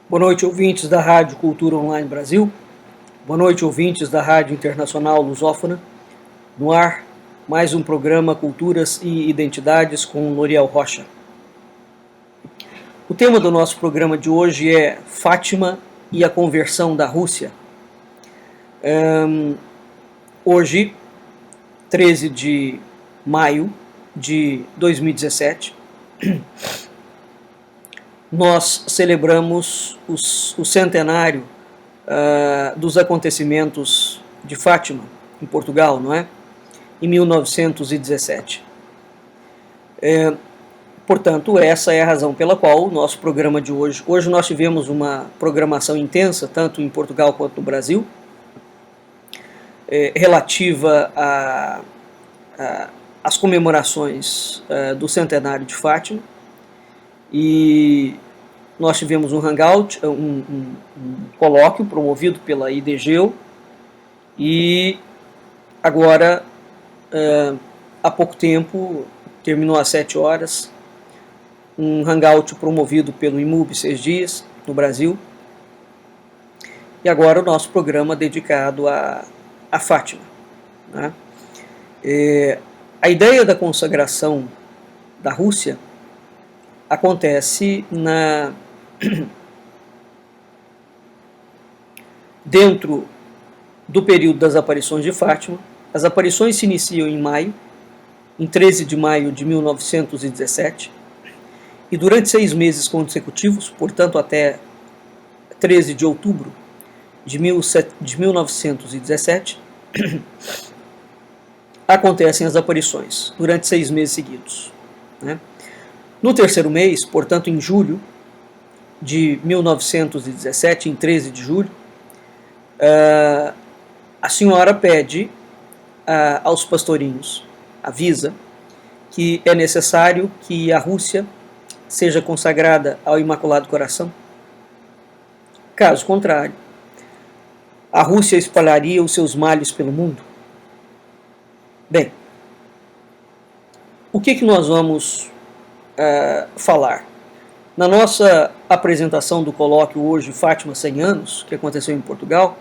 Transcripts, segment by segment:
Boa noite, ouvintes da Rádio Cultura Online Brasil. Boa noite, ouvintes da Rádio Internacional Lusófona. No ar, mais um programa Culturas e Identidades com Loriel Rocha. O tema do nosso programa de hoje é Fátima e a conversão da Rússia. Hoje, 13 de maio de 2017, nós celebramos o centenário dos acontecimentos de Fátima, em Portugal, não é? Em 1917. Portanto, essa é a razão pela qual o nosso programa de hoje... Hoje nós tivemos uma programação intensa, tanto em Portugal quanto no Brasil, relativa às comemorações do centenário de Fátima. E nós tivemos um hangout, um colóquio promovido pela IDGEU, e agora, há pouco tempo, terminou às 7 horas, um hangout promovido pelo IMUB 6 Dias, no Brasil, e agora o nosso programa dedicado a Fátima, né? A ideia da consagração da Rússia acontece dentro do período das aparições de Fátima. As aparições se iniciam em maio, em 13 de maio de 1917, e durante 6 meses consecutivos, portanto até 13 de outubro de 1917, acontecem as aparições, durante 6 meses seguidos, né? No terceiro mês, portanto em julho de 1917, em 13 de julho, a senhora pede aos pastorinhos, avisa que é necessário que a Rússia seja consagrada ao Imaculado Coração. Caso contrário, a Rússia espalharia os seus males pelo mundo. Bem, o que nós vamos falar? Na nossa apresentação do colóquio hoje, Fátima 100 anos, que aconteceu em Portugal,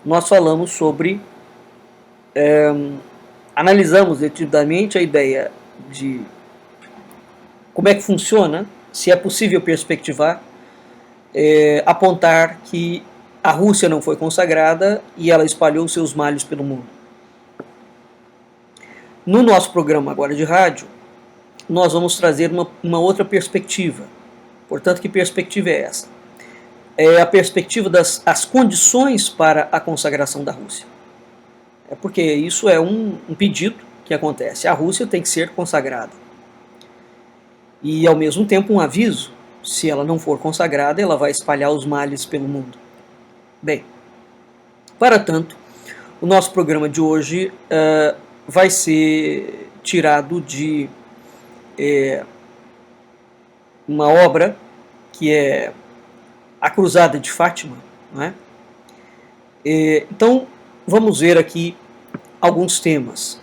nós falamos sobre, analisamos detidamente a ideia de como é que funciona, se é possível perspectivar, apontar que a Rússia não foi consagrada e ela espalhou seus males pelo mundo. No nosso programa agora de rádio, nós vamos trazer uma outra perspectiva. Portanto, que perspectiva é essa? É a perspectiva das condições para a consagração da Rússia. Porque isso é um pedido que acontece. A Rússia tem que ser consagrada. E, ao mesmo tempo, um aviso. Se ela não for consagrada, ela vai espalhar os males pelo mundo. Bem, para tanto, o nosso programa de hoje vai ser tirado de uma obra que é A Cruzada de Fátima, não é? Então, vamos ver aqui alguns temas.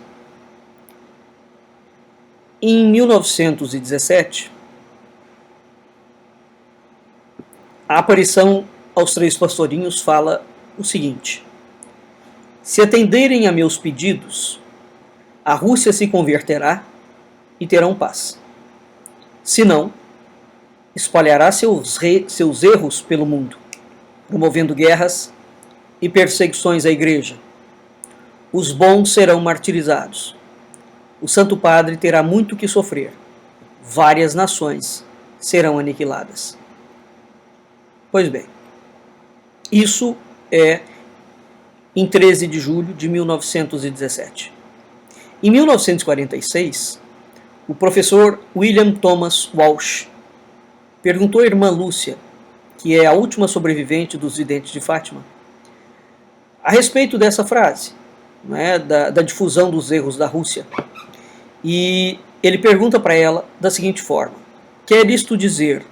Em 1917, a aparição aos 3 pastorinhos fala o seguinte: se atenderem a meus pedidos, a Rússia se converterá e terão paz. Se não, espalhará seus erros pelo mundo, promovendo guerras e perseguições à igreja. Os bons serão martirizados. O Santo Padre terá muito que sofrer. Várias nações serão aniquiladas. Pois bem, isso é em 13 de julho de 1917. Em 1946, o professor William Thomas Walsh perguntou à irmã Lúcia, que é a última sobrevivente dos videntes de Fátima, a respeito dessa frase, né, da difusão dos erros da Rússia. E ele pergunta para ela da seguinte forma: quer isto dizer,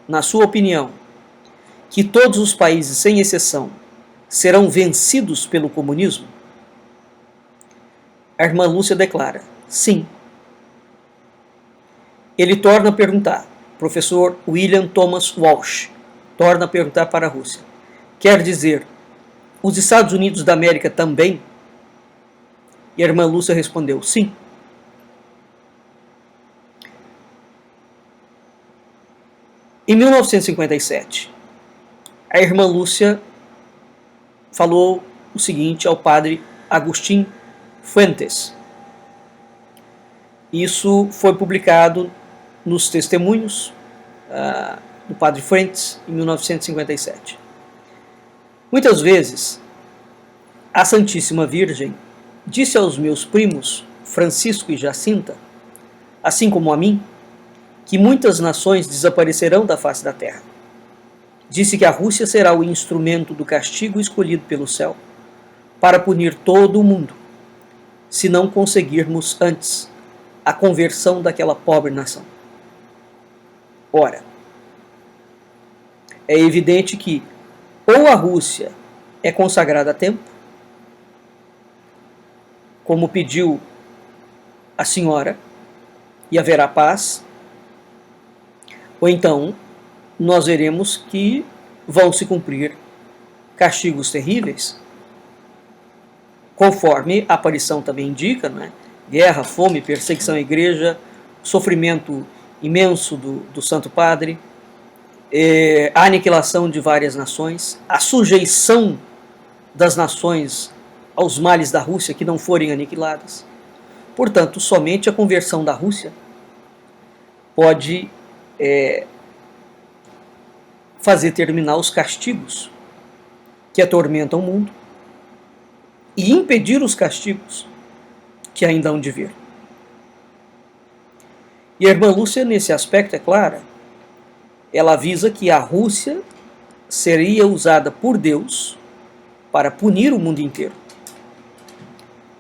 na sua opinião, que todos os países, sem exceção, serão vencidos pelo comunismo? A irmã Lúcia declara: sim. Ele torna a perguntar: professor William Thomas Walsh, torna a perguntar para a Rússia: quer dizer, os Estados Unidos da América também? E a irmã Lúcia respondeu: sim. Em 1957, a irmã Lúcia falou o seguinte ao padre Agustín Fuentes. Isso foi publicado nos Testemunhos do padre Fuentes, em 1957. Muitas vezes, a Santíssima Virgem disse aos meus primos, Francisco e Jacinta, assim como a mim, que muitas nações desaparecerão da face da terra. Disse que a Rússia será o instrumento do castigo escolhido pelo céu para punir todo o mundo, se não conseguirmos antes a conversão daquela pobre nação. Ora, é evidente que ou a Rússia é consagrada a tempo, como pediu a senhora, e haverá paz, ou então nós veremos que vão se cumprir castigos terríveis, conforme a aparição também indica, né? Guerra, fome, perseguição à igreja, sofrimento imenso do Santo Padre, a aniquilação de várias nações, a sujeição das nações aos males da Rússia que não forem aniquiladas. Portanto, somente a conversão da Rússia pode fazer terminar os castigos que atormentam o mundo e impedir os castigos que ainda hão de vir. E a irmã Lúcia, nesse aspecto, é clara. Ela avisa que a Rússia seria usada por Deus para punir o mundo inteiro,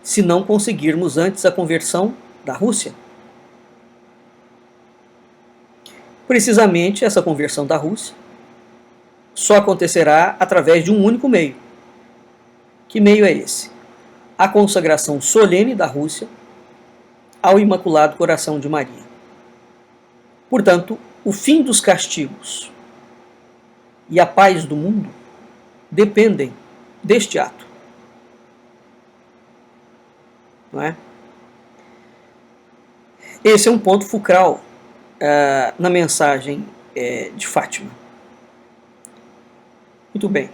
se não conseguirmos antes a conversão da Rússia. Precisamente essa conversão da Rússia só acontecerá através de um único meio. Que meio é esse? A consagração solene da Rússia ao Imaculado Coração de Maria. Portanto, o fim dos castigos e a paz do mundo dependem deste ato. Não é? Esse é um ponto fulcral na mensagem de Fátima. Muito bem.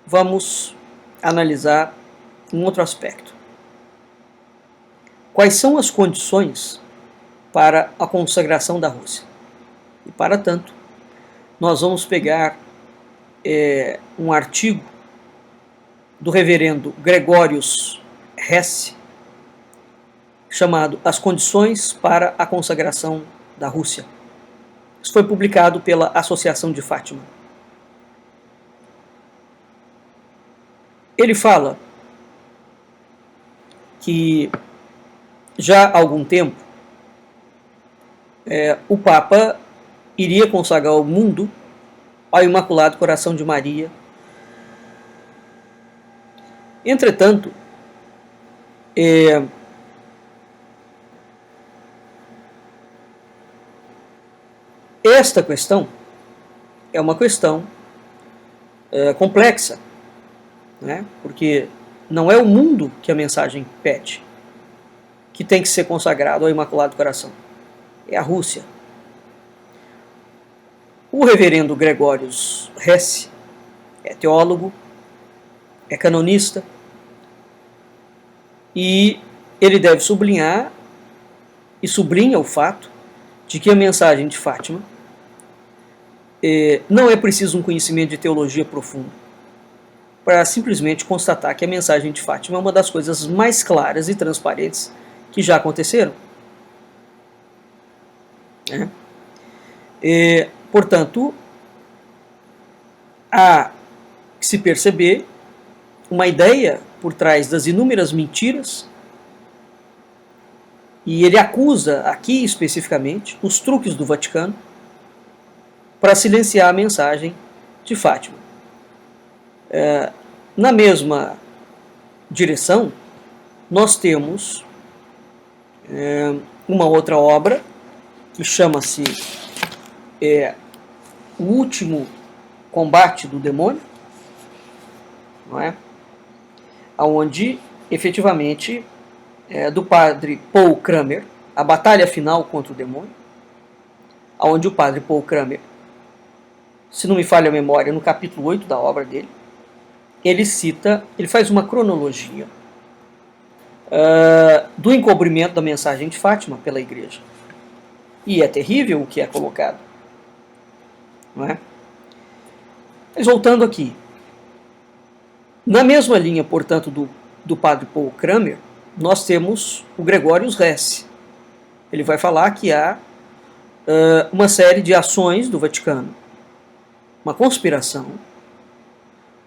Vamos analisar um outro aspecto. Quais são as condições para a consagração da Rússia? E, para tanto, nós vamos pegar um artigo do reverendo Gregorius Hesse, chamado As Condições para a Consagração da Rússia. Isso foi publicado pela Associação de Fátima. Ele fala que já há algum tempo o Papa iria consagrar o mundo ao Imaculado Coração de Maria. Entretanto, esta questão é uma questão complexa, né? Porque não é o mundo que a mensagem pede, que tem que ser consagrado ao Imaculado Coração. É a Rússia. O reverendo Gregorius Hesse é teólogo, é canonista, e ele deve sublinhar, e sublinha o fato, de que a mensagem de Fátima não é preciso um conhecimento de teologia profundo para simplesmente constatar que a mensagem de Fátima é uma das coisas mais claras e transparentes que já aconteceram. Portanto, há que se perceber uma ideia por trás das inúmeras mentiras, e ele acusa aqui especificamente os truques do Vaticano para silenciar a mensagem de Fátima. Na mesma direção, nós temos uma outra obra que chama-se o último combate do demônio, não é? Onde, efetivamente, do padre Paul Kramer, a batalha final contra o demônio, onde o padre Paul Kramer, se não me falha a memória, no capítulo 8 da obra dele, ele faz uma cronologia do encobrimento da mensagem de Fátima pela Igreja. E é terrível o que é colocado, não é? Mas voltando aqui, na mesma linha, portanto, do padre Paul Kramer, nós temos o Gregorius Hess. Ele vai falar que há uma série de ações do Vaticano, uma conspiração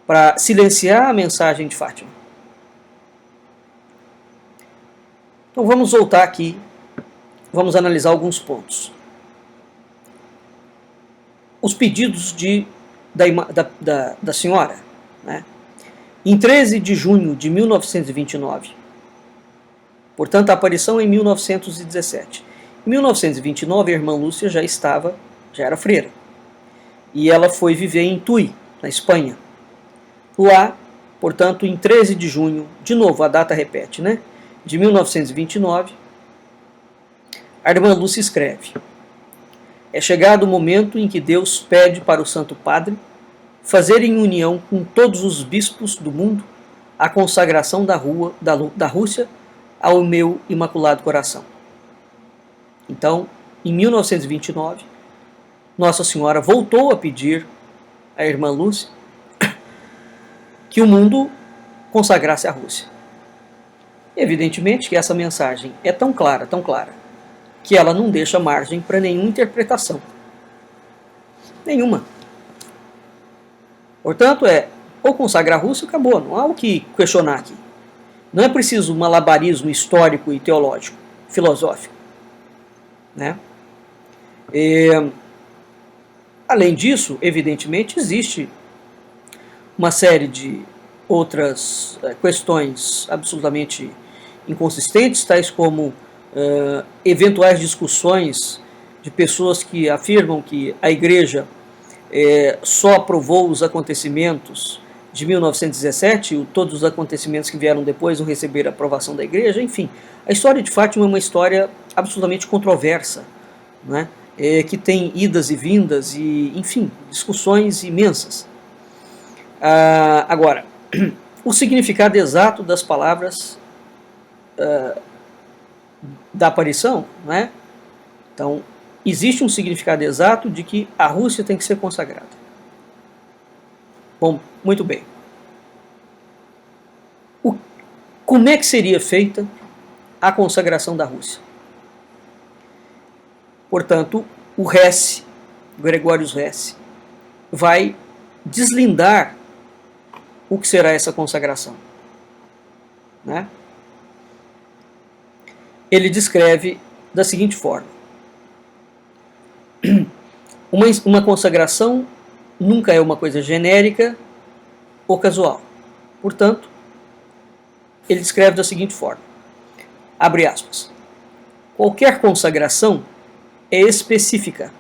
para silenciar a mensagem de Fátima. Então vamos voltar aqui, vamos analisar alguns pontos. Os pedidos da senhora, né? Em 13 de junho de 1929, portanto a aparição em 1917. Em 1929 a irmã Lúcia já era freira, e ela foi viver em Tui, na Espanha. Lá, portanto, em 13 de junho, de novo a data repete, né? De 1929, a irmã Lúcia escreve: é chegado o momento em que Deus pede para o Santo Padre fazer em união com todos os bispos do mundo a consagração da Rússia ao meu Imaculado Coração. Então, em 1929, Nossa Senhora voltou a pedir à irmã Lúcia que o mundo consagrasse a Rússia. Evidentemente que essa mensagem é tão clara, que ela não deixa margem para nenhuma interpretação. Nenhuma. Portanto, ou consagra a Rússia, acabou, não há o que questionar aqui. Não é preciso um malabarismo histórico e teológico, filosófico, né? Além disso, evidentemente, existe uma série de outras questões absolutamente inconsistentes, tais como eventuais discussões de pessoas que afirmam que a Igreja só aprovou os acontecimentos de 1917, e todos os acontecimentos que vieram depois não receberam a aprovação da Igreja. Enfim, a história de Fátima é uma história absolutamente controversa, né? Que tem idas e vindas e, enfim, discussões imensas. Agora, o significado exato das palavras da aparição, né? Então, existe um significado exato de que a Rússia tem que ser consagrada. Bom, muito bem. Como é que seria feita a consagração da Rússia? Portanto, o Hess, Gregorius Hess, vai deslindar o que será essa consagração, né? Ele descreve da seguinte forma: uma consagração nunca é uma coisa genérica ou casual. Portanto, ele descreve da seguinte forma, abre aspas: qualquer consagração é específica.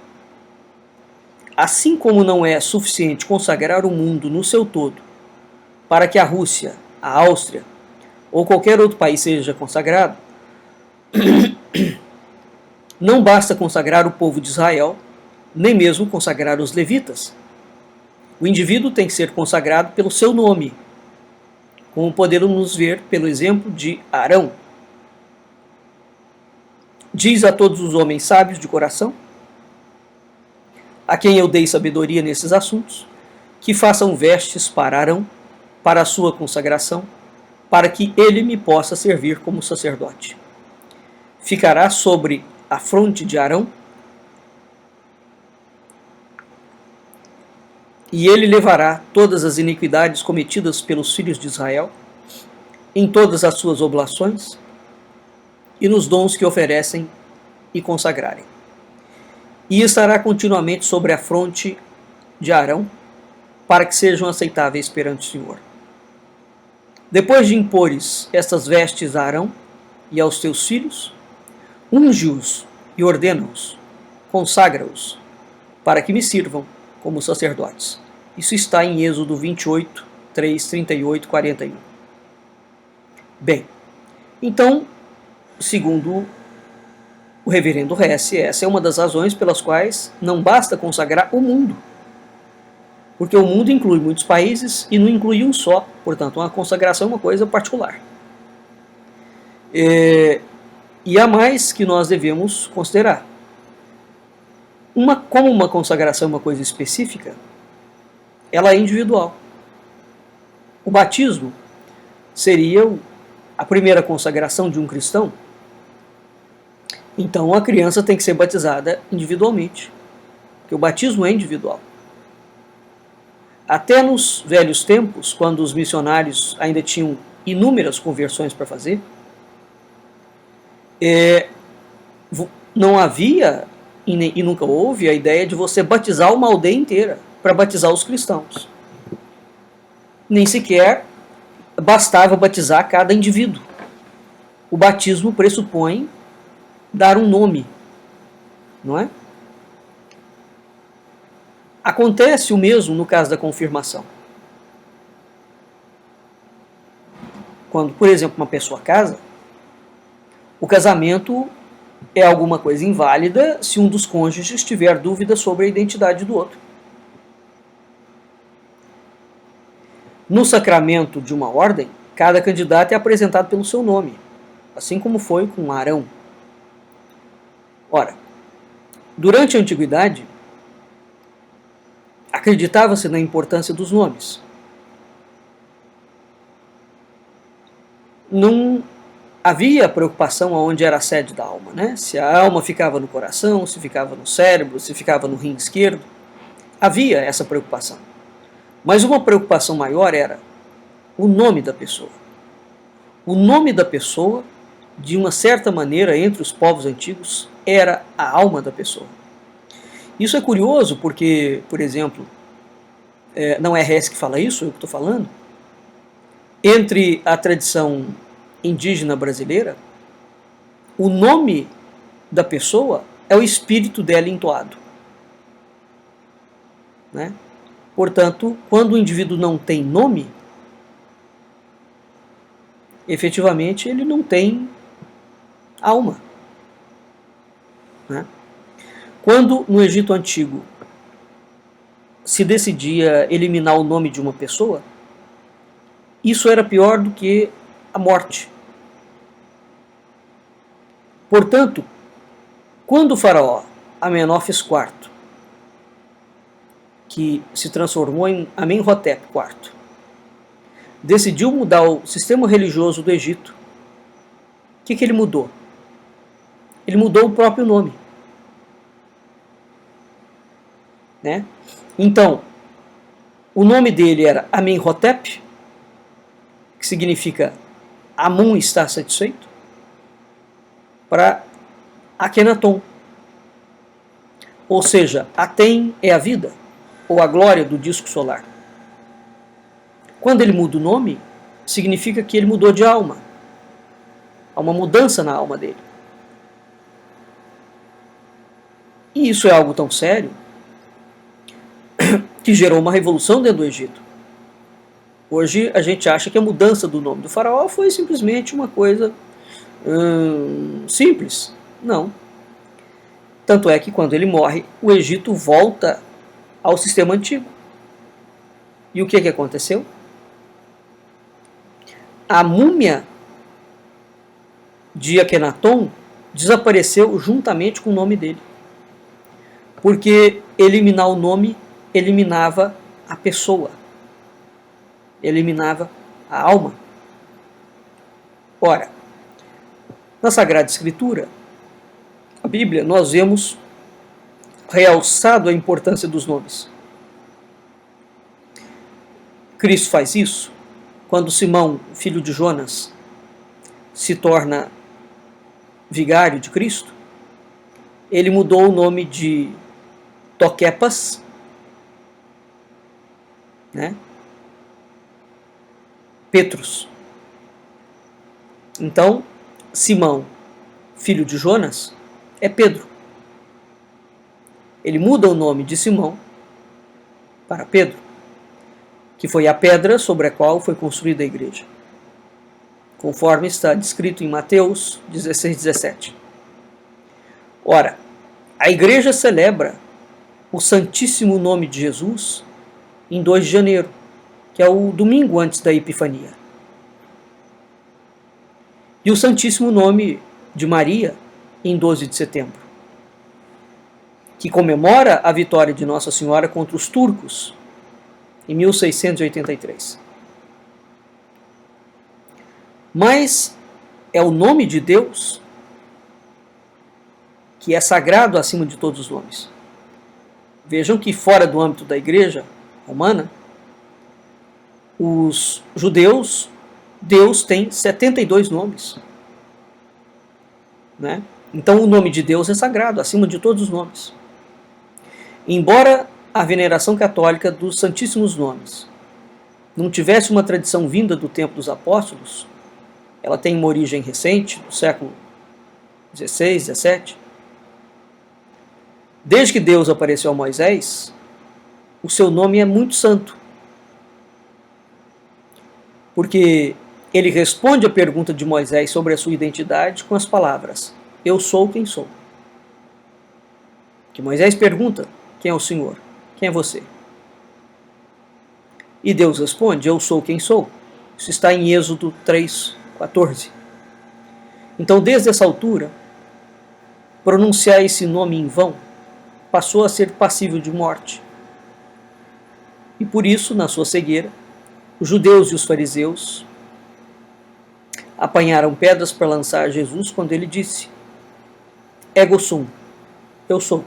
Assim como não é suficiente consagrar o mundo no seu todo para que a Rússia, a Áustria ou qualquer outro país seja consagrado, não basta consagrar o povo de Israel, nem mesmo consagrar os levitas. O indivíduo tem que ser consagrado pelo seu nome, como podemos ver pelo exemplo de Arão. Diz a todos os homens sábios de coração, a quem eu dei sabedoria nesses assuntos, que façam vestes para Arão, para a sua consagração, para que ele me possa servir como sacerdote. Ficará sobre a fronte de Arão, e ele levará todas as iniquidades cometidas pelos filhos de Israel, em todas as suas oblações, e nos dons que oferecem e consagrarem. E estará continuamente sobre a fronte de Arão, para que sejam aceitáveis perante o Senhor. Depois de impores estas vestes a Arão e aos teus filhos, unge-os e ordena-os, consagra-os, para que me sirvam como sacerdotes. Isso está em Êxodo 28, 3, 38, 41. Bem, então, segundo o reverendo Hess, essa é uma das razões pelas quais não basta consagrar o mundo. Porque o mundo inclui muitos países e não inclui um só, portanto, uma consagração é uma coisa particular. E há mais que nós devemos considerar. Como uma consagração é uma coisa específica, ela é individual. O batismo seria a primeira consagração de um cristão. Então a criança tem que ser batizada individualmente, porque o batismo é individual. Até nos velhos tempos, quando os missionários ainda tinham inúmeras conversões para fazer, não havia e nunca houve a ideia de você batizar uma aldeia inteira para batizar os cristãos. Nem sequer bastava batizar cada indivíduo. O batismo pressupõe dar um nome, não é? Acontece o mesmo no caso da confirmação. Quando, por exemplo, uma pessoa casa, o casamento é alguma coisa inválida se um dos cônjuges tiver dúvida sobre a identidade do outro. No sacramento de uma ordem, cada candidato é apresentado pelo seu nome, assim como foi com Arão. Ora, durante a antiguidade, acreditava-se na importância dos nomes. Não havia preocupação aonde era a sede da alma, né? Se a alma ficava no coração, se ficava no cérebro, se ficava no rim esquerdo. Havia essa preocupação. Mas uma preocupação maior era o nome da pessoa. O nome da pessoa, de uma certa maneira, entre os povos antigos, era a alma da pessoa. Isso é curioso porque, por exemplo, não é Hess que fala isso, eu que estou falando. Entre a tradição indígena brasileira, o nome da pessoa é o espírito dela entoado, né? Portanto, quando o indivíduo não tem nome, efetivamente ele não tem alma, né? Quando no Egito Antigo se decidia eliminar o nome de uma pessoa, isso era pior do que a morte. Portanto, quando o faraó Amenófis IV, que se transformou em Amenhotep IV, decidiu mudar o sistema religioso do Egito, o que ele mudou? Ele mudou o próprio nome, né? Então, o nome dele era Amenhotep, que significa Amun está satisfeito, para Akhenaton. Ou seja, Aten é a vida, ou a glória do disco solar. Quando ele muda o nome, significa que ele mudou de alma. Há uma mudança na alma dele. E isso é algo tão sério que gerou uma revolução dentro do Egito. Hoje a gente acha que a mudança do nome do faraó foi simplesmente uma coisa simples. Não. Tanto é que quando ele morre, o Egito volta ao sistema antigo. E o que aconteceu? A múmia de Akhenaton desapareceu juntamente com o nome dele. Porque eliminar o nome eliminava a pessoa, eliminava a alma. Ora, na Sagrada Escritura, a Bíblia, nós vemos realçado a importância dos nomes. Cristo faz isso quando Simão, filho de Jonas, se torna vigário de Cristo. Ele mudou o nome de Toquepas, né? Petrus. Então, Simão, filho de Jonas, é Pedro. Ele muda o nome de Simão para Pedro, que foi a pedra sobre a qual foi construída a igreja, conforme está descrito em Mateus 16:17. Ora, a igreja celebra o Santíssimo Nome de Jesus em 2 de janeiro, que é o domingo antes da Epifania. E o Santíssimo Nome de Maria em 12 de setembro, que comemora a vitória de Nossa Senhora contra os turcos em 1683. Mas é o nome de Deus que é sagrado acima de todos os nomes. Vejam que fora do âmbito da Igreja Romana, os judeus, Deus tem 72 nomes. Né? Então o nome de Deus é sagrado, acima de todos os nomes. Embora a veneração católica dos Santíssimos Nomes não tivesse uma tradição vinda do tempo dos apóstolos, ela tem uma origem recente, do século XVI, XVII. Desde que Deus apareceu a Moisés, o seu nome é muito santo, porque ele responde a pergunta de Moisés sobre a sua identidade com as palavras: eu sou quem sou. Que Moisés pergunta: quem é o Senhor? Quem é você? E Deus responde: eu sou quem sou. Isso está em Êxodo 3:14. Então, desde essa altura, pronunciar esse nome em vão passou a ser passível de morte. E por isso, na sua cegueira, os judeus e os fariseus apanharam pedras para lançar a Jesus quando ele disse: ego sum, eu sou.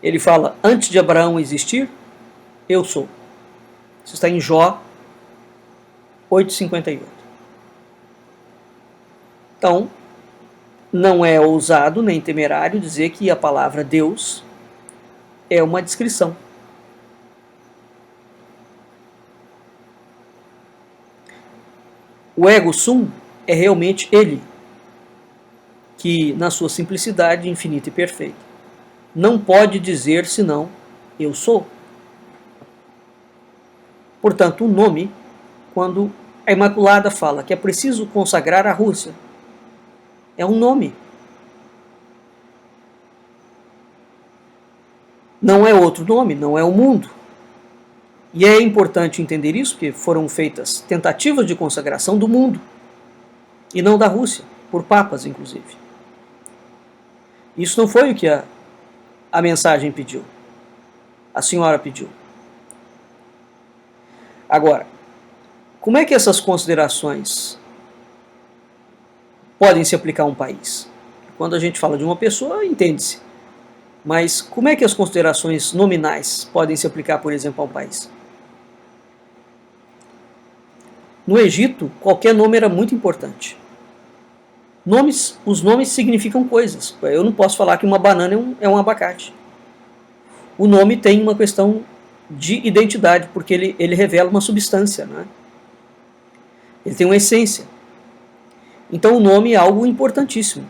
Ele fala: antes de Abraão existir, eu sou. Isso está em Jó 8:58. Então, não é ousado nem temerário dizer que a palavra Deus é uma descrição. O ego sum é realmente ele, que na sua simplicidade infinita e perfeita não pode dizer senão eu sou. Portanto, o nome, quando a Imaculada fala que é preciso consagrar a Rússia, é um nome. Não é outro nome, não é o mundo. E é importante entender isso, porque foram feitas tentativas de consagração do mundo, e não da Rússia, por papas, inclusive. Isso não foi o que a mensagem pediu. A senhora pediu. Agora, como é que essas considerações podem se aplicar a um país? Quando a gente fala de uma pessoa, entende-se. Mas como é que as considerações nominais podem se aplicar, por exemplo, a um país? No Egito, qualquer nome era muito importante. Os nomes significam coisas. Eu não posso falar que uma banana é um abacate. O nome tem uma questão de identidade, porque ele revela uma substância, né? Ele tem uma essência. Então o nome é algo importantíssimo.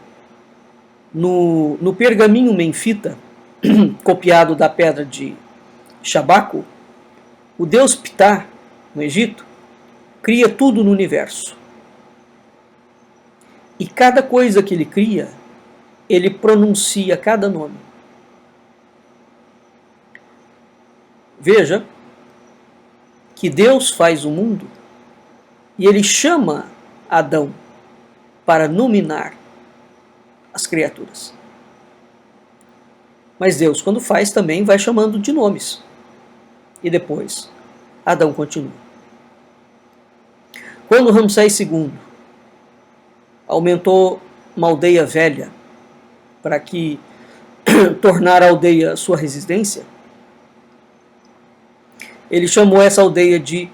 No pergaminho menfita, copiado da pedra de Chabaco, o deus Ptah, no Egito, cria tudo no universo. E cada coisa que ele cria, ele pronuncia cada nome. Veja que Deus faz o mundo e ele chama Adão para nominar as criaturas. Mas Deus, quando faz, também vai chamando de nomes. E depois, Adão continua. Quando Ramsés II aumentou uma aldeia velha para que tornar a aldeia sua residência, ele chamou essa aldeia de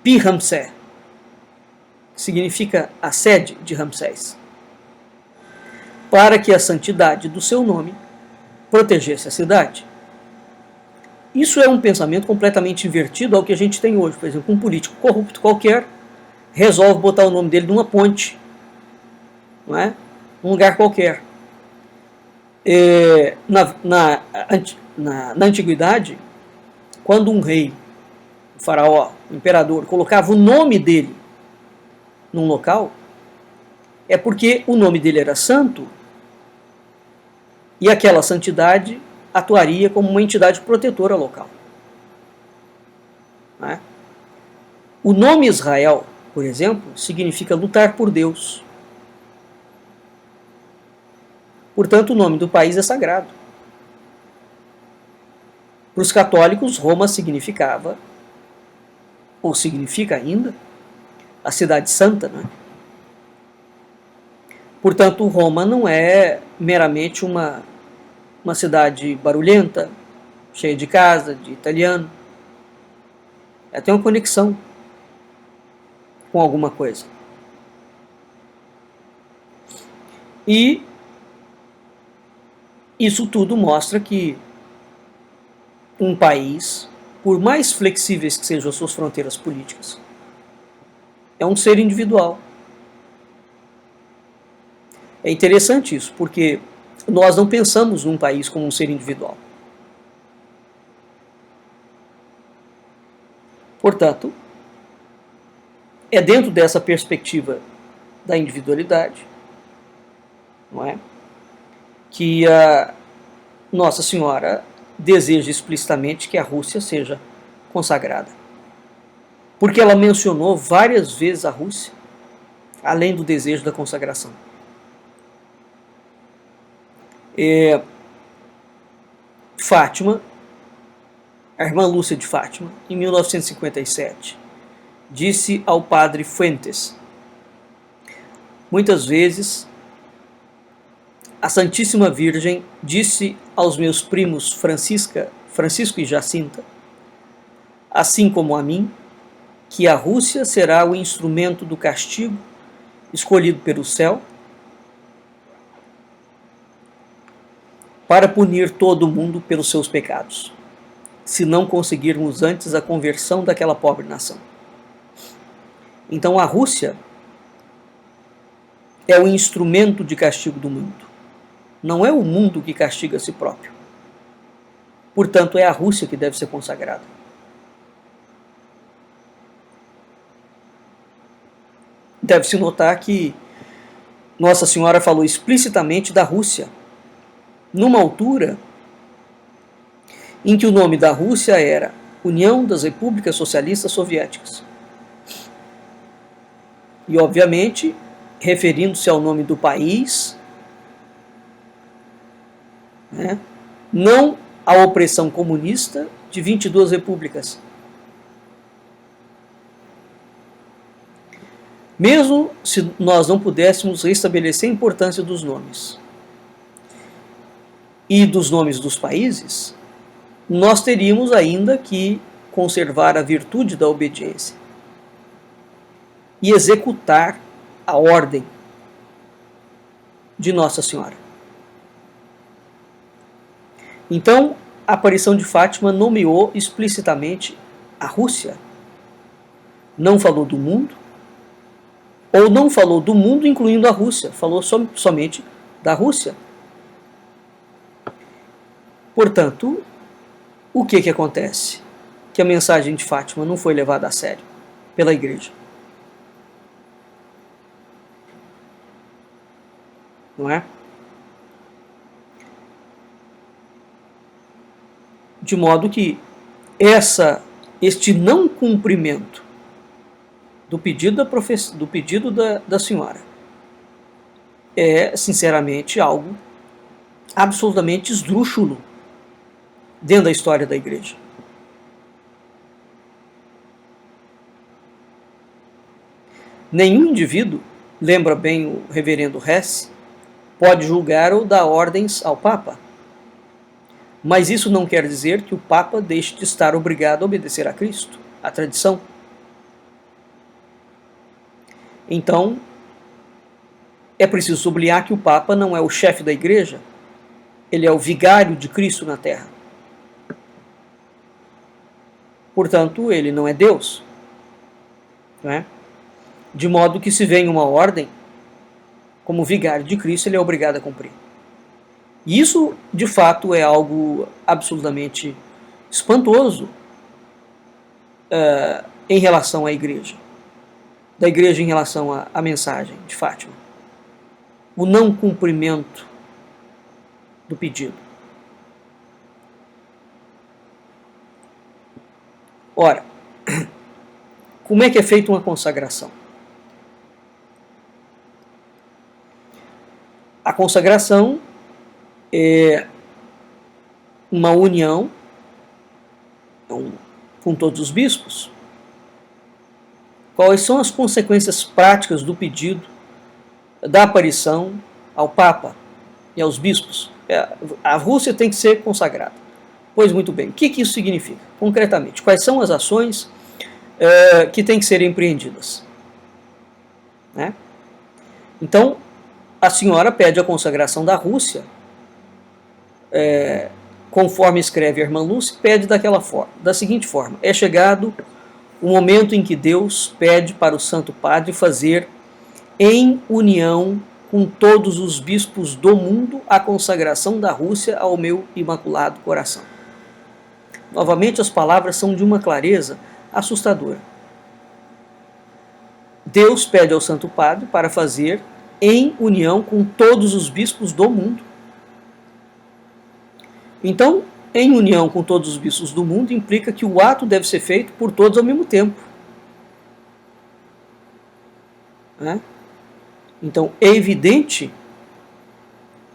Pi-Ramsés, que significa a sede de Ramsés, para que a santidade do seu nome protegesse a cidade. Isso é um pensamento completamente invertido ao que a gente tem hoje. Por exemplo, um político corrupto qualquer resolve botar o nome dele numa ponte, não é? Um lugar qualquer. Na antiguidade, quando um rei, um faraó, um imperador, colocava o nome dele num local, é porque o nome dele era santo e aquela santidade atuaria como uma entidade protetora local. Né? O nome Israel, por exemplo, significa lutar por Deus. Portanto, o nome do país é sagrado. Para os católicos, Roma significava, ou significa ainda, a cidade santa, né? Portanto, Roma não é meramente uma cidade barulhenta, cheia de casa, de italiano. Ela tem uma conexão com alguma coisa. E isso tudo mostra que um país, por mais flexíveis que sejam as suas fronteiras políticas, é um ser individual. É interessante isso, porque nós não pensamos num país como um ser individual. Portanto, é dentro dessa perspectiva da individualidade, não é, que a Nossa Senhora deseja explicitamente que a Rússia seja consagrada. Porque ela mencionou várias vezes a Rússia, além do desejo da consagração. Fátima, a irmã Lúcia de Fátima, em 1957, disse ao padre Fuentes: muitas vezes a Santíssima Virgem disse aos meus primos Francisco e Jacinta, assim como a mim, que a Rússia será o instrumento do castigo escolhido pelo céu para punir todo o mundo pelos seus pecados, se não conseguirmos antes a conversão daquela pobre nação. Então a Rússia é o instrumento de castigo do mundo. Não é o mundo que castiga a si próprio. Portanto, é a Rússia que deve ser consagrada. Deve-se notar que Nossa Senhora falou explicitamente da Rússia, numa altura em que o nome da Rússia era União das Repúblicas Socialistas Soviéticas. E, obviamente, referindo-se ao nome do país, né, não à opressão comunista de 22 repúblicas. Mesmo se nós não pudéssemos restabelecer a importância dos nomes e dos nomes dos países, nós teríamos ainda que conservar a virtude da obediência e executar a ordem de Nossa Senhora. Então, a aparição de Fátima nomeou explicitamente a Rússia. Não falou do mundo, ou não falou do mundo incluindo a Rússia, falou somente da Rússia. Portanto, o que acontece? Que a mensagem de Fátima não foi levada a sério pela Igreja. Não é? De modo que este não cumprimento do pedido da senhora é, sinceramente, algo absolutamente esdrúxulo dentro da história da Igreja. Nenhum indivíduo, lembra bem o reverendo Hess, pode julgar ou dar ordens ao Papa. Mas isso não quer dizer que o Papa deixe de estar obrigado a obedecer a Cristo, à tradição. Então, é preciso sublinhar que o Papa não é o chefe da Igreja, ele é o vigário de Cristo na Terra. Portanto, ele não é Deus. Não é? De modo que se vem uma ordem, como vigário de Cristo, ele é obrigado a cumprir. E isso, de fato, é algo absolutamente espantoso em relação à igreja, da igreja em relação à mensagem de Fátima. O não cumprimento do pedido. Ora, como é que é feita uma consagração? A consagração é uma união com todos os bispos. Quais são as consequências práticas do pedido da aparição ao Papa e aos bispos? A Rússia tem que ser consagrada. Pois muito bem, o que isso significa? Concretamente, quais são as ações que têm que ser empreendidas? Né? Então, a senhora pede a consagração da Rússia, conforme escreve a irmã Lúcia, pede da seguinte forma: é chegado o momento em que Deus pede para o Santo Padre fazer, em união com todos os bispos do mundo, a consagração da Rússia ao meu imaculado coração. Novamente, as palavras são de uma clareza assustadora. Deus pede ao Santo Padre para fazer, em união com todos os bispos do mundo. Então, em união com todos os bispos do mundo implica que o ato deve ser feito por todos ao mesmo tempo. Né? Então, é evidente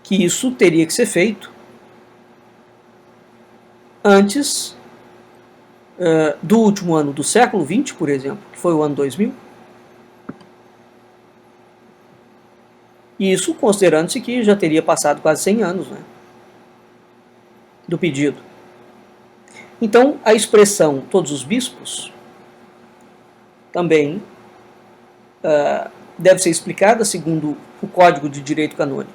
que isso teria que ser feito antes do último ano do século XX, por exemplo, que foi o ano 2000. Isso considerando-se que já teria passado quase 100 anos, né, do pedido. Então, a expressão todos os bispos também deve ser explicada segundo o Código de Direito Canônico,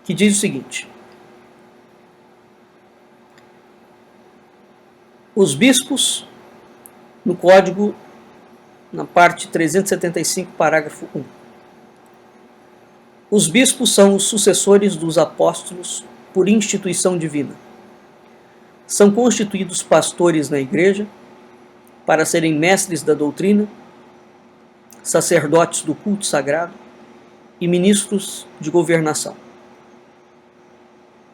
que diz o seguinte: os bispos, no Código, na parte 375, parágrafo 1, os bispos são os sucessores dos apóstolos por instituição divina. São constituídos pastores na igreja para serem mestres da doutrina, sacerdotes do culto sagrado e ministros de governação.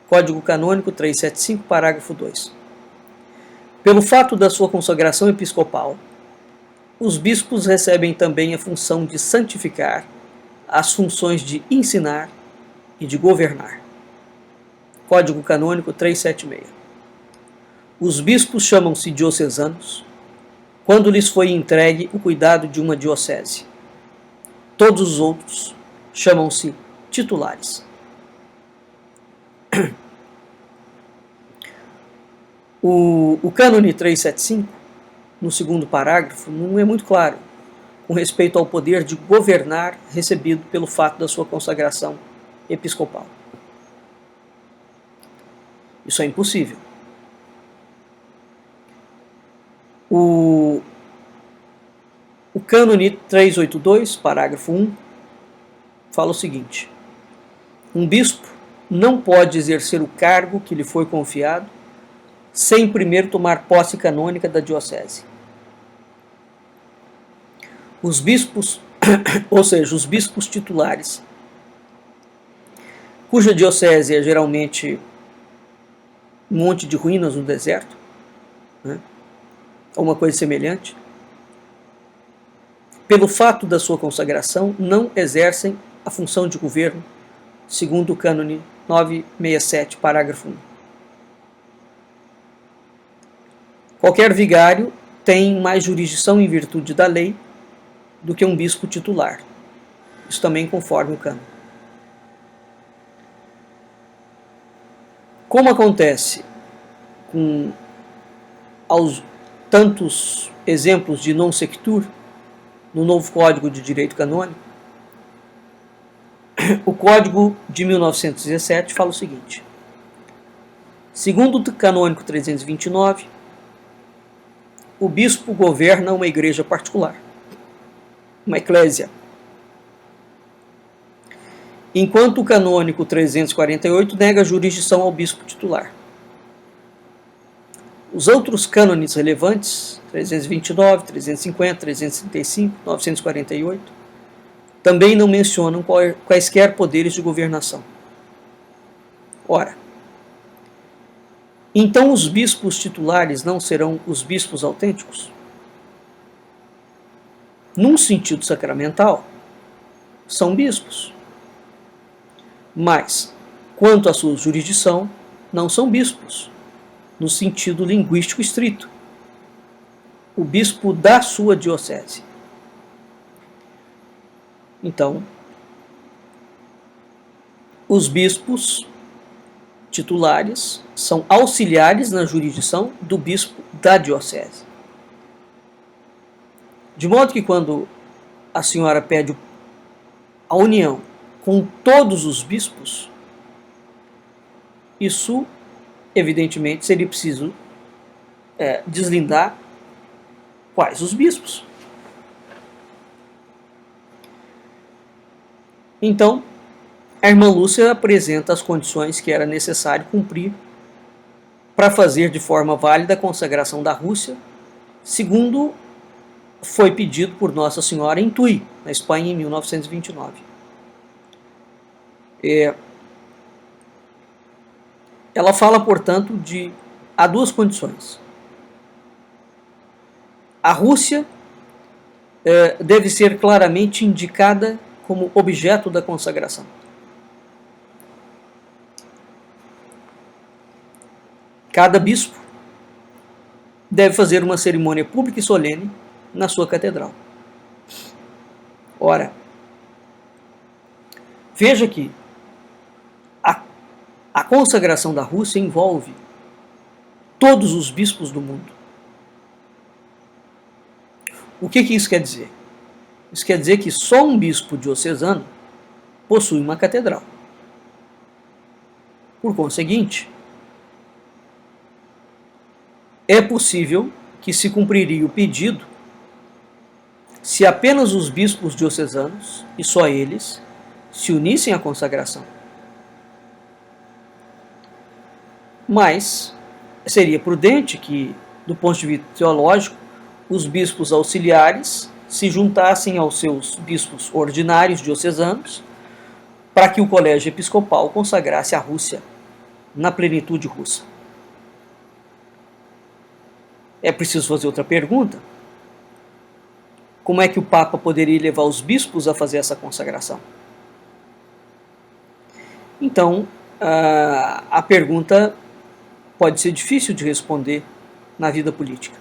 Código Canônico 375, parágrafo 2. Pelo fato da sua consagração episcopal, os bispos recebem também a função de santificar as funções de ensinar e de governar. Código Canônico 376. Os bispos chamam-se diocesanos quando lhes foi entregue o cuidado de uma diocese. Todos os outros chamam-se titulares. O cânone 375, no segundo parágrafo, não é muito claro com respeito ao poder de governar recebido pelo fato da sua consagração episcopal. Isso é impossível. O cânone 382, parágrafo 1, fala o seguinte: um bispo não pode exercer o cargo que lhe foi confiado sem primeiro tomar posse canônica da diocese. Os bispos, ou seja, os bispos titulares, cuja diocese é geralmente um monte de ruínas no deserto, né, ou uma coisa semelhante, pelo fato da sua consagração, não exercem a função de governo, segundo o cânone 967, parágrafo 1. Qualquer vigário tem mais jurisdição em virtude da lei do que um bispo titular. Isso também conforme o cânone. Como acontece com aos tantos exemplos de non sequitur no novo Código de Direito Canônico, o Código de 1917 fala o seguinte: segundo o Canônico 329, o bispo governa uma igreja particular, uma eclésia, enquanto o canônico 348 nega jurisdição ao bispo titular. Os outros cânones relevantes, 329, 350, 335, 948, também não mencionam quaisquer poderes de governação. Ora, então os bispos titulares não serão os bispos autênticos? Num sentido sacramental, são bispos. Mas, quanto à sua jurisdição, não são bispos, no sentido linguístico estrito. O bispo da sua diocese. Então, os bispos titulares são auxiliares na jurisdição do bispo da diocese. De modo que quando a senhora pede a união com todos os bispos, isso, evidentemente, seria preciso deslindar quais os bispos. Então, a irmã Lúcia apresenta as condições que era necessário cumprir para fazer de forma válida a consagração da Rússia, segundo foi pedido por Nossa Senhora em Tui, na Espanha, em 1929. Ela fala, portanto, há duas condições. A Rússia deve ser claramente indicada como objeto da consagração. Cada bispo deve fazer uma cerimônia pública e solene na sua catedral. Ora, veja que a consagração da Rússia envolve todos os bispos do mundo. O que isso quer dizer? Isso quer dizer que só um bispo diocesano possui uma catedral. Por conseguinte, é possível que se cumpriria o pedido se apenas os bispos diocesanos, e só eles, se unissem à consagração. Mas seria prudente que, do ponto de vista teológico, os bispos auxiliares se juntassem aos seus bispos ordinários diocesanos para que o colégio episcopal consagrasse a Rússia na plenitude russa. É preciso fazer outra pergunta. Como é que o Papa poderia levar os bispos a fazer essa consagração? Então, a pergunta pode ser difícil de responder na vida política.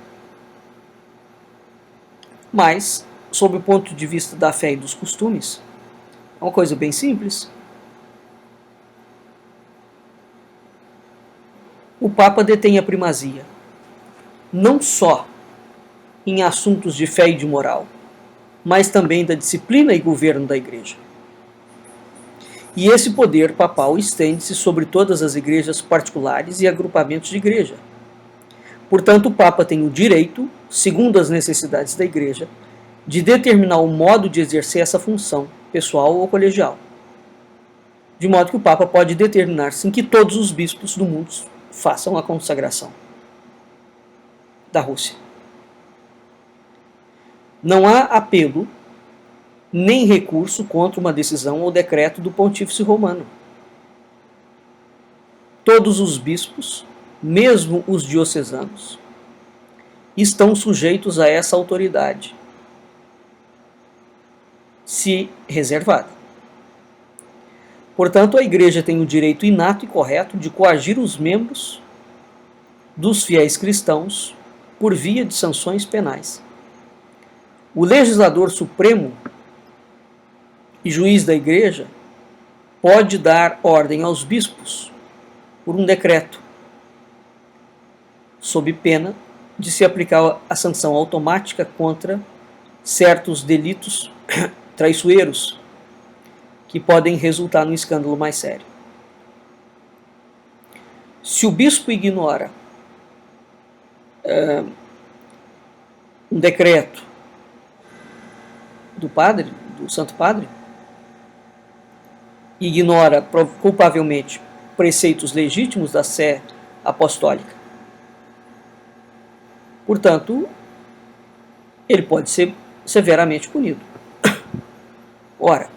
Mas, sob o ponto de vista da fé e dos costumes, é uma coisa bem simples. O Papa detém a primazia, não só em assuntos de fé e de moral, mas também da disciplina e governo da Igreja. E esse poder papal estende-se sobre todas as igrejas particulares e agrupamentos de igreja. Portanto, o Papa tem o direito, segundo as necessidades da Igreja, de determinar o modo de exercer essa função, pessoal ou colegial. De modo que o Papa pode determinar, sim, que todos os bispos do mundo façam a consagração da Rússia. Não há apelo nem recurso contra uma decisão ou decreto do Pontífice Romano. Todos os bispos, mesmo os diocesanos, estão sujeitos a essa autoridade, se reservada. Portanto, a Igreja tem o direito inato e correto de coagir os membros dos fiéis cristãos por via de sanções penais. O legislador supremo e juiz da Igreja pode dar ordem aos bispos por um decreto, sob pena de se aplicar a sanção automática contra certos delitos traiçoeiros que podem resultar num escândalo mais sério. Se o bispo ignora um decreto do padre, do Santo Padre, ignora culpavelmente preceitos legítimos da sé apostólica. Portanto, ele pode ser severamente punido. Ora,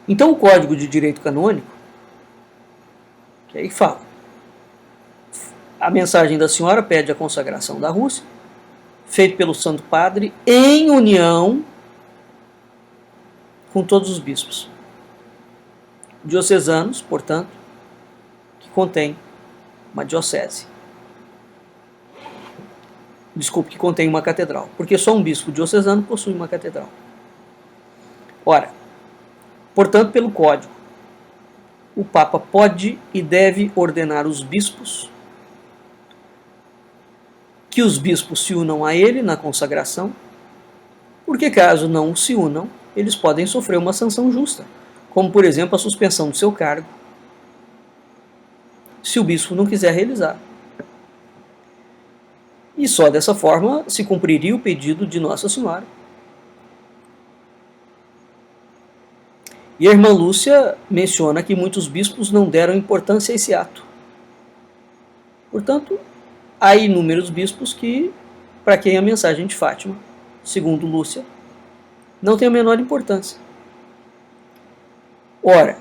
então o Código de Direito Canônico, que aí fala, a mensagem da senhora pede a consagração da Rússia, feito pelo Santo Padre, em união com todos os bispos diocesanos, portanto, que contém uma diocese. Desculpe, que contém uma catedral, porque só um bispo diocesano possui uma catedral. Ora, portanto, pelo Código, o Papa pode e deve ordenar os bispos que os bispos se unam a ele na consagração, porque caso não se unam, eles podem sofrer uma sanção justa, como, por exemplo, a suspensão do seu cargo, se o bispo não quiser realizar. E só dessa forma se cumpriria o pedido de Nossa Senhora. E a irmã Lúcia menciona que muitos bispos não deram importância a esse ato. Portanto, há inúmeros bispos que, para quem a mensagem de Fátima, segundo Lúcia, não tem a menor importância. Ora,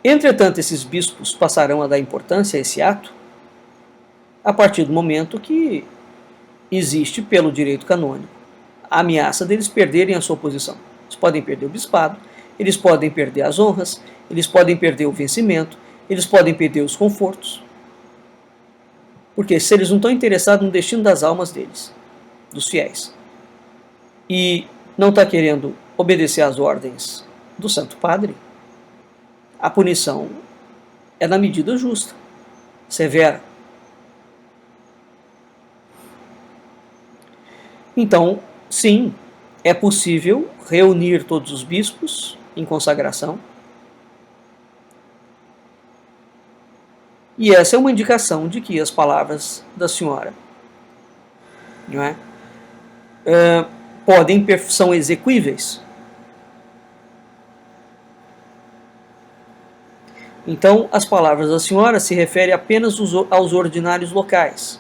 entretanto, esses bispos passarão a dar importância a esse ato a partir do momento que existe, pelo direito canônico, a ameaça deles perderem a sua posição. Eles podem perder o bispado, eles podem perder as honras, eles podem perder o vencimento, eles podem perder os confortos. Porque se eles não estão interessados no destino das almas deles, dos fiéis, e não está querendo obedecer às ordens do Santo Padre, a punição é na medida justa, severa. Então, sim, é possível reunir todos os bispos em consagração. E essa é uma indicação de que as palavras da senhora, não é? São exequíveis. Então, as palavras da senhora se referem apenas aos ordinários locais,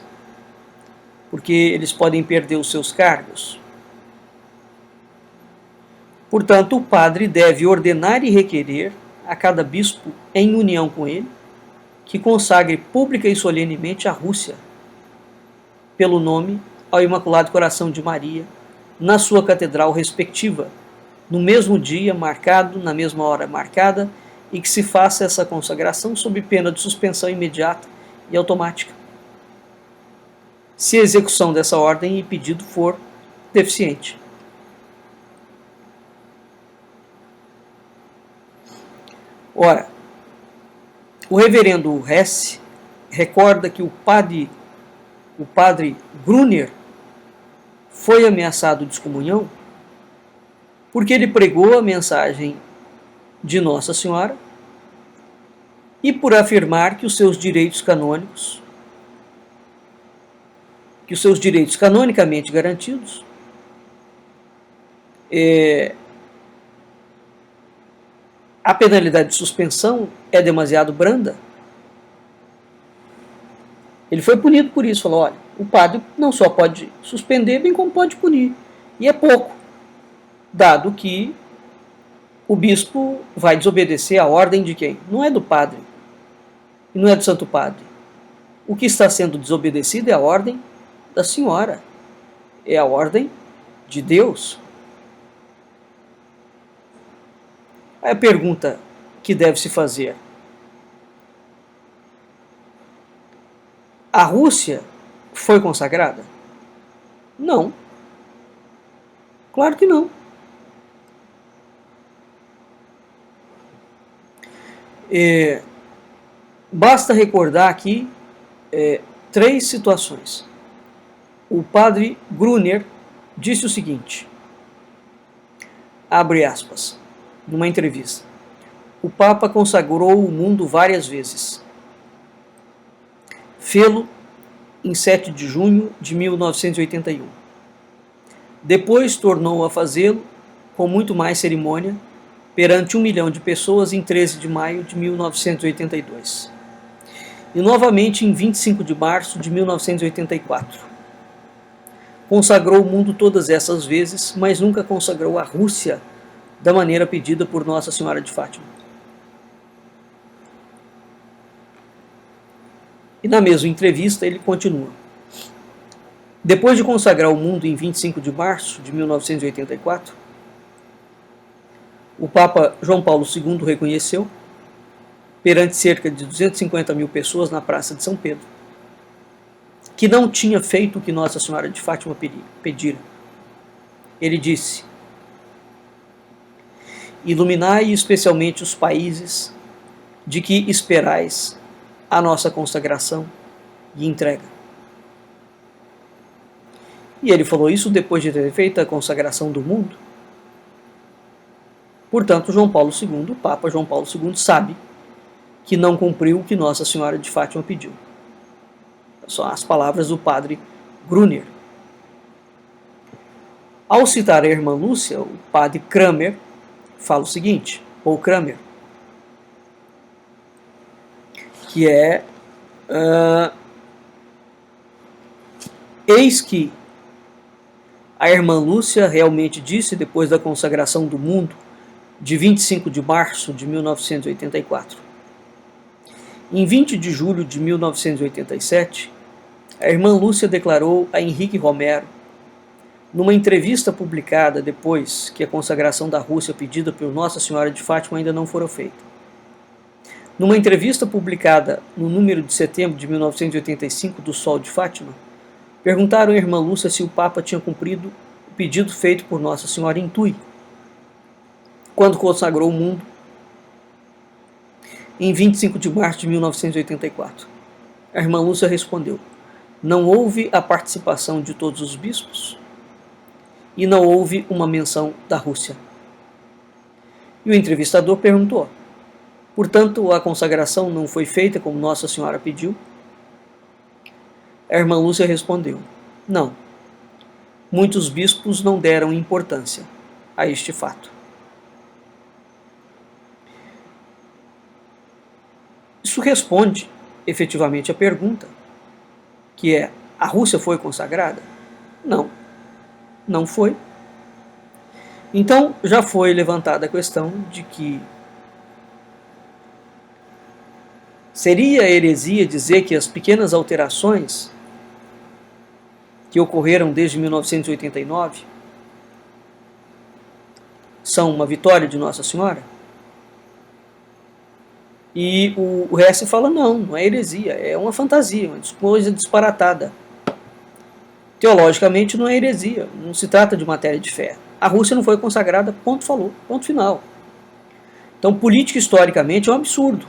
porque eles podem perder os seus cargos. Portanto, o padre deve ordenar e requerer a cada bispo, em união com ele, que consagre pública e solenemente a Rússia, pelo nome ao Imaculado Coração de Maria, na sua catedral respectiva, no mesmo dia marcado, na mesma hora marcada, e que se faça essa consagração sob pena de suspensão imediata e automática, se a execução dessa ordem e pedido for deficiente. Ora, o reverendo Hesse recorda que o padre Gruner foi ameaçado de excomunhão porque ele pregou a mensagem de Nossa Senhora e por afirmar que os seus direitos canônicos, que os seus direitos canonicamente garantidos, a penalidade de suspensão é demasiado branda. Ele foi punido por isso, falou, olha, o padre não só pode suspender, bem como pode punir. E é pouco, dado que o bispo vai desobedecer a ordem de quem? Não é do padre, e não é do Santo Padre. O que está sendo desobedecido é a ordem da senhora, é a ordem de Deus. Aí a pergunta que deve se fazer: a Rússia foi consagrada? Não. Claro que não. Basta recordar aqui 3 situações. O padre Gruner disse o seguinte, abre aspas, numa entrevista: o Papa consagrou o mundo várias vezes. Fê-lo em 7 de junho de 1981. Depois tornou a fazê-lo com muito mais cerimônia, perante 1 milhão de pessoas em 13 de maio de 1982. E novamente em 25 de março de 1984. Consagrou o mundo todas essas vezes, mas nunca consagrou a Rússia da maneira pedida por Nossa Senhora de Fátima. E na mesma entrevista ele continua. Depois de consagrar o mundo em 25 de março de 1984, o Papa João Paulo II reconheceu, perante cerca de 250 mil pessoas na Praça de São Pedro, que não tinha feito o que Nossa Senhora de Fátima pedira. Ele disse: iluminai especialmente os países de que esperais a nossa consagração e entrega. E ele falou isso depois de ter feito a consagração do mundo. Portanto, João Paulo II, o Papa João Paulo II, sabe que não cumpriu o que Nossa Senhora de Fátima pediu. São as palavras do padre Gruner. Ao citar a irmã Lúcia, o padre Kramer fala o seguinte, ou Kramer, que é eis que a irmã Lúcia realmente disse, depois da consagração do mundo, de 25 de março de 1984. Em 20 de julho de 1987, a irmã Lúcia declarou a Henrique Romero, numa entrevista publicada depois que a consagração da Rússia pedida por Nossa Senhora de Fátima ainda não fora feita. Numa entrevista publicada no número de setembro de 1985 do Sol de Fátima, perguntaram à irmã Lúcia se o Papa tinha cumprido o pedido feito por Nossa Senhora em Tui, quando consagrou o mundo em 25 de março de 1984. A irmã Lúcia respondeu: não houve a participação de todos os bispos e não houve uma menção da Rússia. E o entrevistador perguntou: portanto, a consagração não foi feita como Nossa Senhora pediu? A irmã Lúcia respondeu: não. Muitos bispos não deram importância a este fato. Isso responde efetivamente a pergunta, que é: a Rússia foi consagrada? Não, não foi. Então já foi levantada a questão de que seria heresia dizer que as pequenas alterações que ocorreram desde 1989 são uma vitória de Nossa Senhora? E o Hesse fala: não é heresia, é uma fantasia, uma coisa disparatada. Teologicamente não é heresia, não se trata de matéria de fé. A Rússia não foi consagrada, ponto, falou, ponto final. Então, política historicamente é um absurdo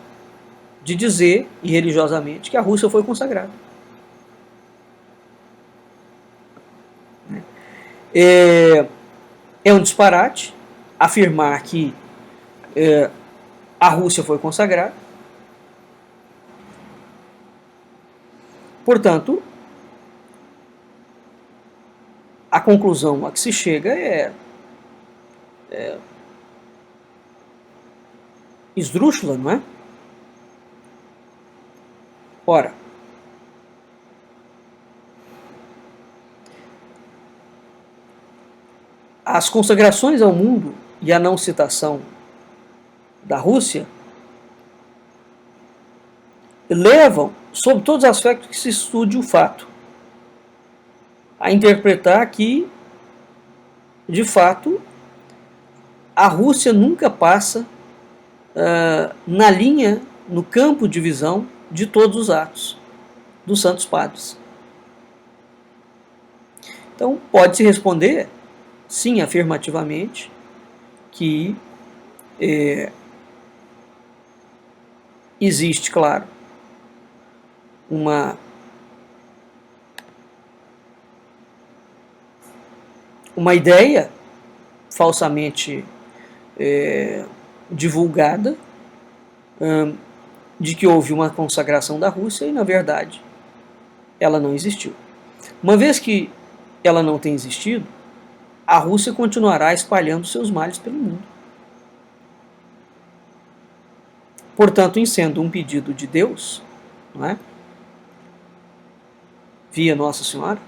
de dizer, e religiosamente, que a Rússia foi consagrada. É um disparate afirmar que a Rússia foi consagrada. Portanto, a conclusão a que se chega é esdrúxula, não é? Ora, as consagrações ao mundo e a não citação da Rússia levam, sob todos os aspectos que se estude o fato, a interpretar que, de fato, a Rússia nunca passa na linha, no campo de visão de todos os atos dos Santos Padres. Então, pode-se responder, sim, afirmativamente, que existe, claro, uma ideia falsamente divulgada de que houve uma consagração da Rússia e, na verdade, ela não existiu. Uma vez que ela não tem existido, a Rússia continuará espalhando seus males pelo mundo. Portanto, em sendo um pedido de Deus, não é? Via Nossa Senhora,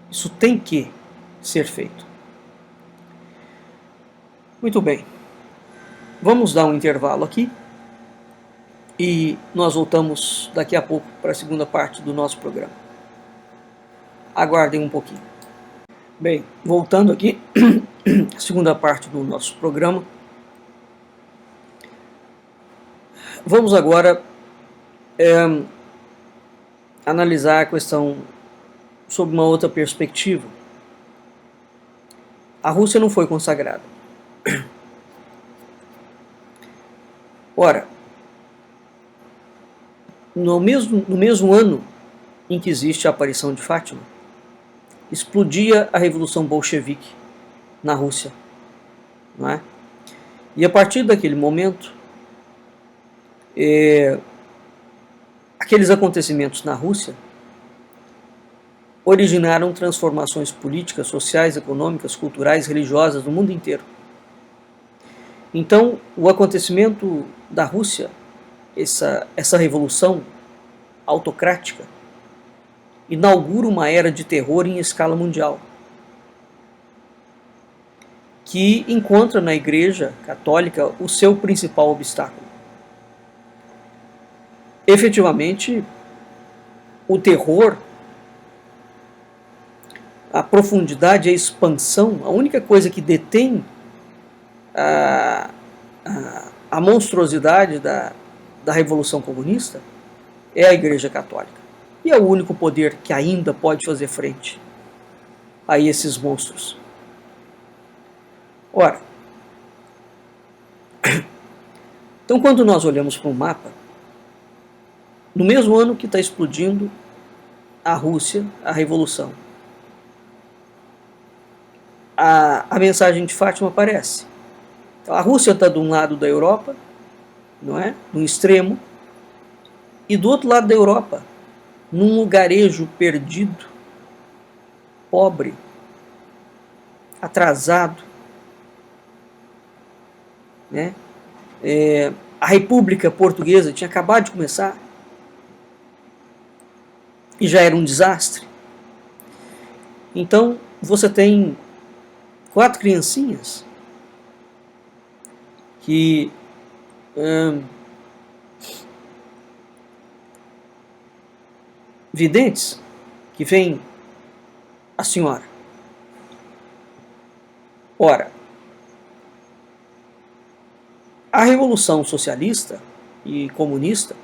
isso tem que ser feito. Muito bem. Vamos dar um intervalo aqui e nós voltamos daqui a pouco para a segunda parte do nosso programa. Aguardem um pouquinho. Bem, voltando aqui, a segunda parte do nosso programa. Vamos agora analisar a questão sob uma outra perspectiva. A Rússia não foi consagrada. Ora, no mesmo ano em que existe a aparição de Fátima, explodia a Revolução Bolchevique na Rússia, não é? E a partir daquele momento, aqueles acontecimentos na Rússia originaram transformações políticas, sociais, econômicas, culturais, religiosas no mundo inteiro. Então, o acontecimento da Rússia, essa revolução autocrática, inaugura uma era de terror em escala mundial, que encontra na Igreja Católica o seu principal obstáculo. Efetivamente, o terror, a profundidade, a expansão, a única coisa que detém a monstruosidade da Revolução Comunista é a Igreja Católica. E é o único poder que ainda pode fazer frente a esses monstros. Ora, então quando nós olhamos para o mapa, no mesmo ano que está explodindo a Rússia, a Revolução, a mensagem de Fátima aparece. Então, a Rússia está de um lado da Europa, não é? Num extremo, e do outro lado da Europa, num lugarejo perdido, pobre, atrasado, né? A República Portuguesa tinha acabado de começar e já era um desastre. Então você tem 4 criancinhas que videntes que veem a senhora. Ora, a Revolução Socialista e Comunista,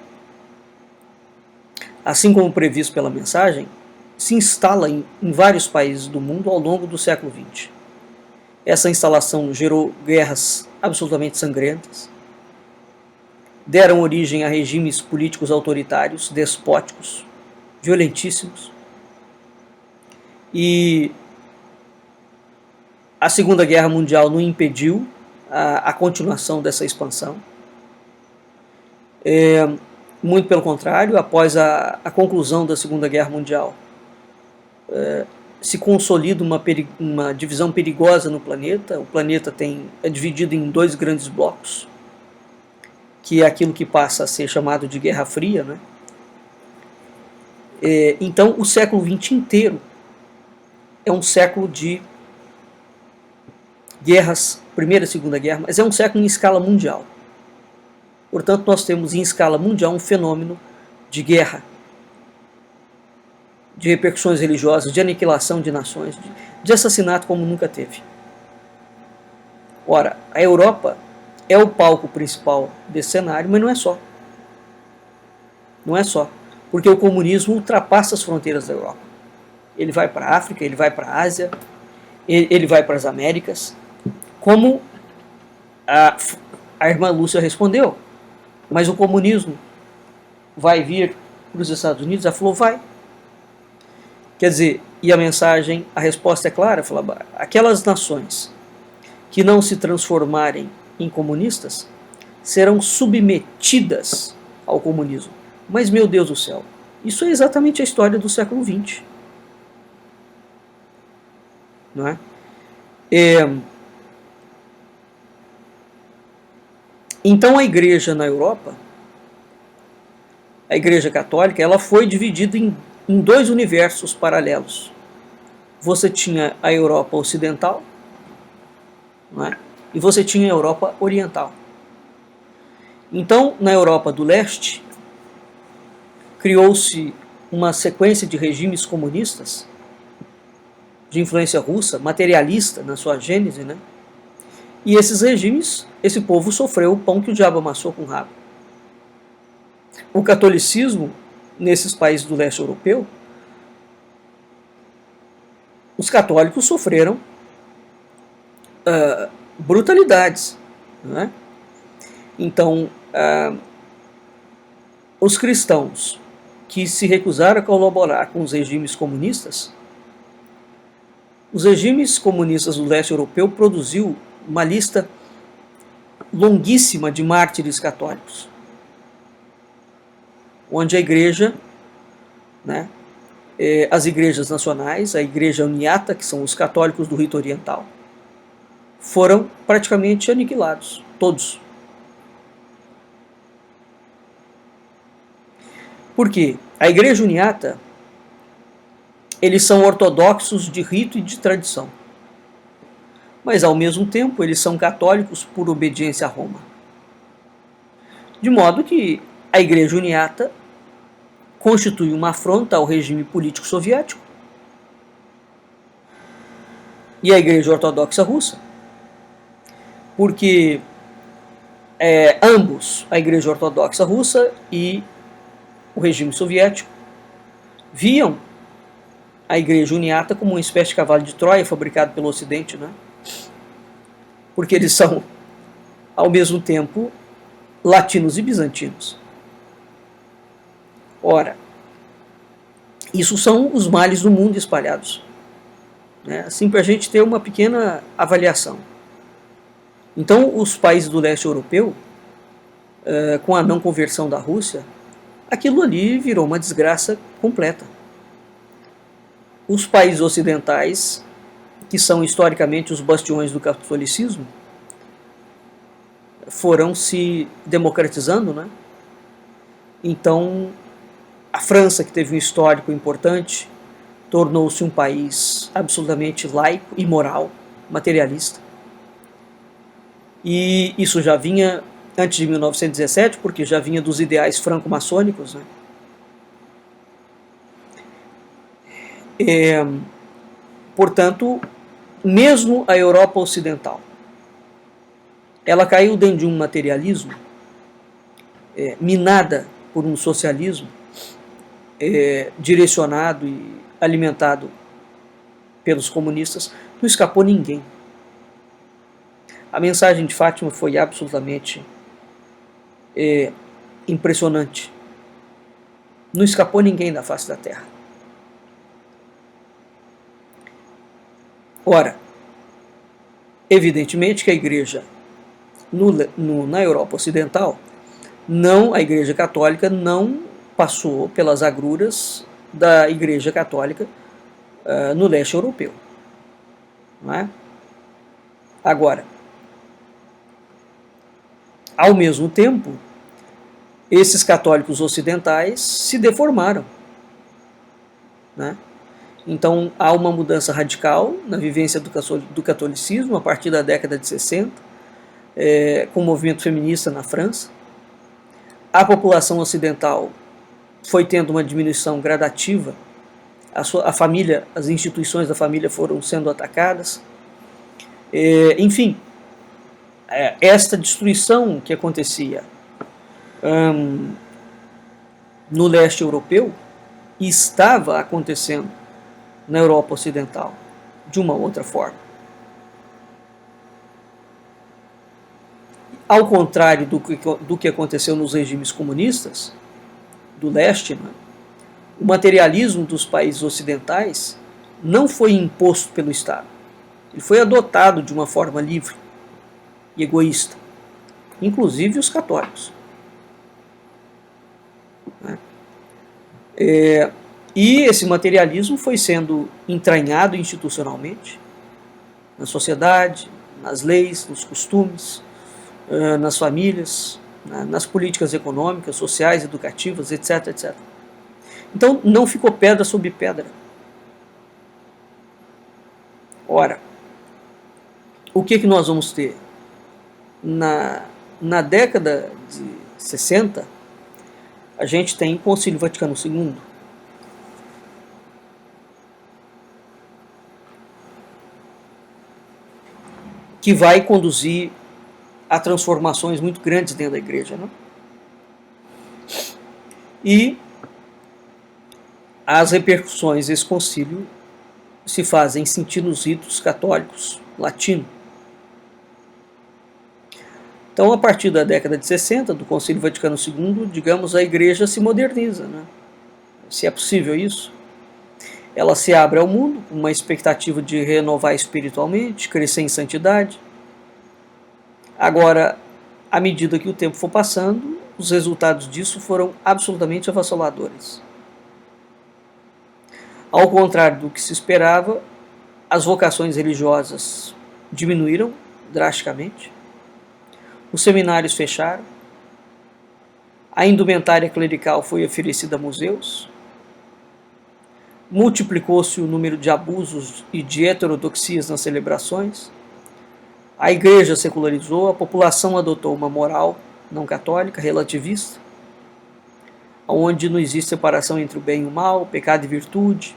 assim como previsto pela mensagem, se instala em vários países do mundo ao longo do século XX. Essa instalação gerou guerras absolutamente sangrentas, deram origem a regimes políticos autoritários, despóticos, violentíssimos. E a Segunda Guerra Mundial não impediu a continuação dessa expansão. Muito pelo contrário, após a conclusão da Segunda Guerra Mundial, se consolida uma divisão perigosa no planeta. O planeta é dividido em 2 grandes blocos, que é aquilo que passa a ser chamado de Guerra Fria, né? Então, o século XX inteiro é um século de guerras, Primeira e Segunda Guerra, mas é um século em escala mundial. Portanto, nós temos em escala mundial um fenômeno de guerra, de repercussões religiosas, de aniquilação de nações, de assassinato como nunca teve. Ora, a Europa é o palco principal desse cenário, mas não é só. Não é só. Porque o comunismo ultrapassa as fronteiras da Europa. Ele vai para a África, ele vai para a Ásia, ele vai para as Américas. Como a irmã Lúcia respondeu, mas o comunismo vai vir para os Estados Unidos? Ela falou, vai. Quer dizer, e a mensagem, a resposta é clara, fala, aquelas nações que não se transformarem em comunistas serão submetidas ao comunismo. Mas, meu Deus do céu, isso é exatamente a história do século XX. Não é? Então a igreja na Europa, a igreja católica, ela foi dividida em dois universos paralelos. Você tinha a Europa ocidental, não é? E você tinha a Europa oriental. Então, na Europa do leste, criou-se uma sequência de regimes comunistas de influência russa, materialista na sua gênese, né? E esses regimes, esse povo sofreu o pão que o diabo amassou com o rabo. O catolicismo, nesses países do leste europeu, os católicos sofreram brutalidades, né? Então, os cristãos que se recusaram a colaborar com os regimes comunistas do leste europeu produziu uma lista longuíssima de mártires católicos, onde a igreja, né, as igrejas nacionais, a igreja uniata, que são os católicos do rito oriental, foram praticamente aniquilados, todos. Por quê? A igreja uniata, eles são ortodoxos de rito e de tradição, mas ao mesmo tempo eles são católicos por obediência a Roma. De modo que a igreja uniata constitui uma afronta ao regime político soviético e à igreja ortodoxa russa, porque ambos, a igreja ortodoxa russa e o regime soviético, viam a igreja uniata como uma espécie de cavalo de Troia fabricado pelo Ocidente, né? Porque eles são, ao mesmo tempo, latinos e bizantinos. Ora, isso são os males do mundo espalhados, né? Assim, para a gente ter uma pequena avaliação. Então, os países do leste europeu, com a não conversão da Rússia, aquilo ali virou uma desgraça completa. Os países ocidentais, que são historicamente os bastiões do catolicismo, foram se democratizando, né? Então, a França, que teve um histórico importante, tornou-se um país absolutamente laico, imoral, materialista. E isso já vinha antes de 1917, porque já vinha dos ideais franco-maçônicos, né? Portanto, mesmo a Europa ocidental, ela caiu dentro de um materialismo minada por um socialismo direcionado e alimentado pelos comunistas. Não escapou ninguém. A mensagem de Fátima foi absolutamente impressionante. Não escapou ninguém da face da Terra. Ora, evidentemente que a igreja na Europa Ocidental, a igreja católica não passou pelas agruras da igreja católica no leste europeu. Não é? Agora, ao mesmo tempo, esses católicos ocidentais se deformaram, né? Então, há uma mudança radical na vivência do catolicismo a partir da década de 60, com o movimento feminista na França. A população ocidental foi tendo uma diminuição gradativa, a família, as instituições da família foram sendo atacadas. Enfim, esta destruição que acontecia no leste europeu estava acontecendo na Europa Ocidental, de uma outra forma. Ao contrário do que aconteceu nos regimes comunistas do leste, né, o materialismo dos países ocidentais não foi imposto pelo Estado. Ele foi adotado de uma forma livre e egoísta, inclusive os católicos. E esse materialismo foi sendo entranhado institucionalmente, na sociedade, nas leis, nos costumes, nas famílias, nas políticas econômicas, sociais, educativas, etc, etc. Então, não ficou pedra sobre pedra. Ora, o que nós vamos ter? Na década de 60, a gente tem o Concílio Vaticano II, que vai conduzir a transformações muito grandes dentro da igreja, né? E as repercussões desse concílio se fazem sentir nos ritos católicos latinos. Então, a partir da década de 60, do Concílio Vaticano II, digamos, a igreja se moderniza, né? Se é possível isso. Ela se abre ao mundo com uma expectativa de renovar espiritualmente, crescer em santidade. Agora, à medida que o tempo for passando, os resultados disso foram absolutamente avassaladores. Ao contrário do que se esperava, as vocações religiosas diminuíram drasticamente. Os seminários fecharam, a indumentária clerical foi oferecida a museus, multiplicou-se o número de abusos e de heterodoxias nas celebrações, a igreja secularizou, a população adotou uma moral não católica, relativista, onde não existe separação entre o bem e o mal, pecado e virtude,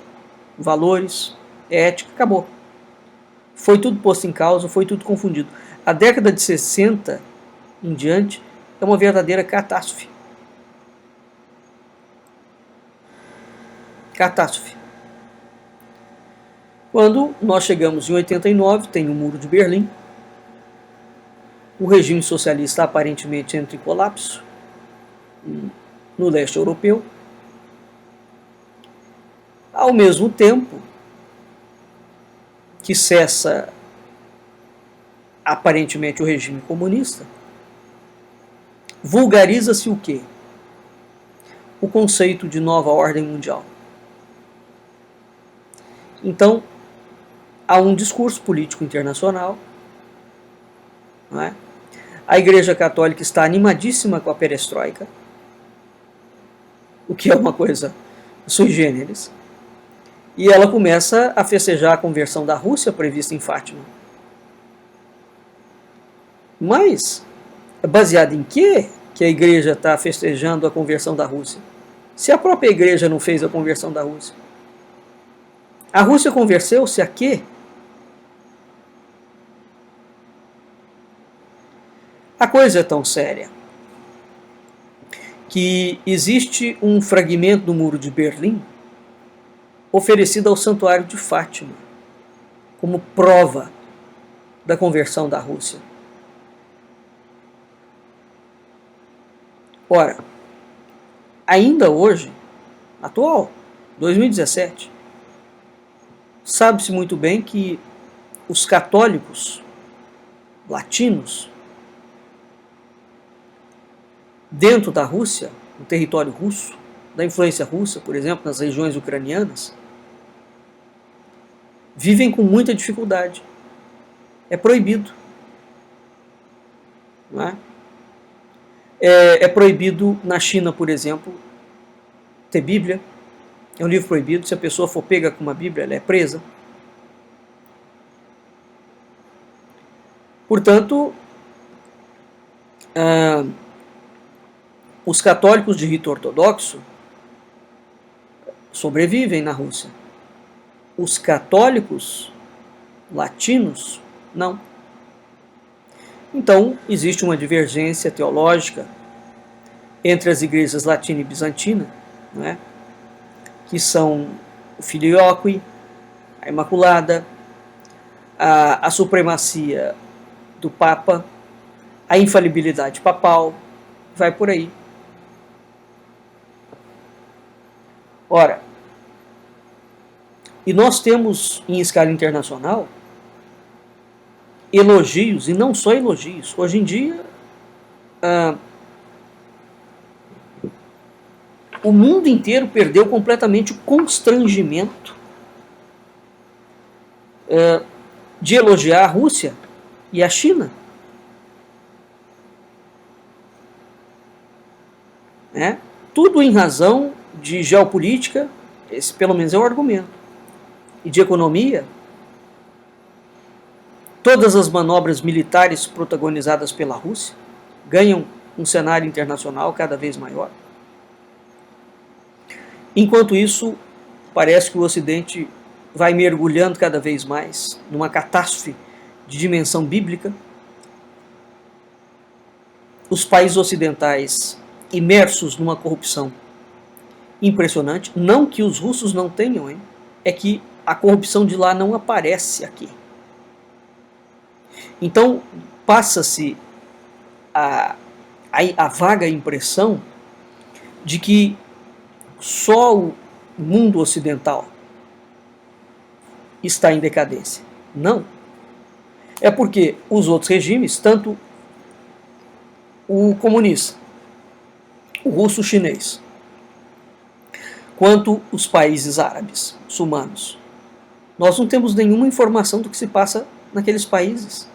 valores, ética, acabou. Foi tudo posto em causa, foi tudo confundido. A década de 60 em diante é uma verdadeira catástrofe. Catástrofe. Quando nós chegamos em 89, tem o Muro de Berlim, o regime socialista aparentemente entra em colapso no leste europeu. Ao mesmo tempo que cessa aparentemente o regime comunista, vulgariza-se o quê? O conceito de nova ordem mundial. Então, há um discurso político internacional, não é? A Igreja Católica está animadíssima com a perestroika, o que é uma coisa sui generis, e ela começa a festejar a conversão da Rússia prevista em Fátima. Mas, baseado em quê que a igreja está festejando a conversão da Rússia? Se a própria igreja não fez a conversão da Rússia. A Rússia converteu-se a quê? A coisa é tão séria que existe um fragmento do Muro de Berlim oferecido ao Santuário de Fátima como prova da conversão da Rússia. Ora, ainda hoje, atual, 2017, sabe-se muito bem que os católicos latinos dentro da Rússia, no território russo, da influência russa, por exemplo, nas regiões ucranianas, vivem com muita dificuldade. É proibido. Não é? É proibido na China, por exemplo, ter Bíblia. É um livro proibido. Se a pessoa for pega com uma Bíblia, ela é presa. Portanto, os católicos de rito ortodoxo sobrevivem na Rússia. Os católicos latinos, não. Então, existe uma divergência teológica entre as igrejas latina e bizantina, né, que são o Filioque, a Imaculada, a supremacia do Papa, a infalibilidade papal, vai por aí. Ora, e nós temos, em escala internacional, elogios, e não só elogios. Hoje em dia, o mundo inteiro perdeu completamente o constrangimento de elogiar a Rússia e a China. Tudo em razão de geopolítica, esse pelo menos é o argumento, e de economia. Todas as manobras militares protagonizadas pela Rússia ganham um cenário internacional cada vez maior. Enquanto isso, parece que o Ocidente vai mergulhando cada vez mais numa catástrofe de dimensão bíblica. Os países ocidentais imersos numa corrupção impressionante. Não que os russos não tenham, hein? É que a corrupção de lá não aparece aqui. Então, passa-se a vaga impressão de que só o mundo ocidental está em decadência. Não. É porque os outros regimes, tanto o comunista, o russo-chinês, quanto os países árabes, muçulmanos, nós não temos nenhuma informação do que se passa naqueles países.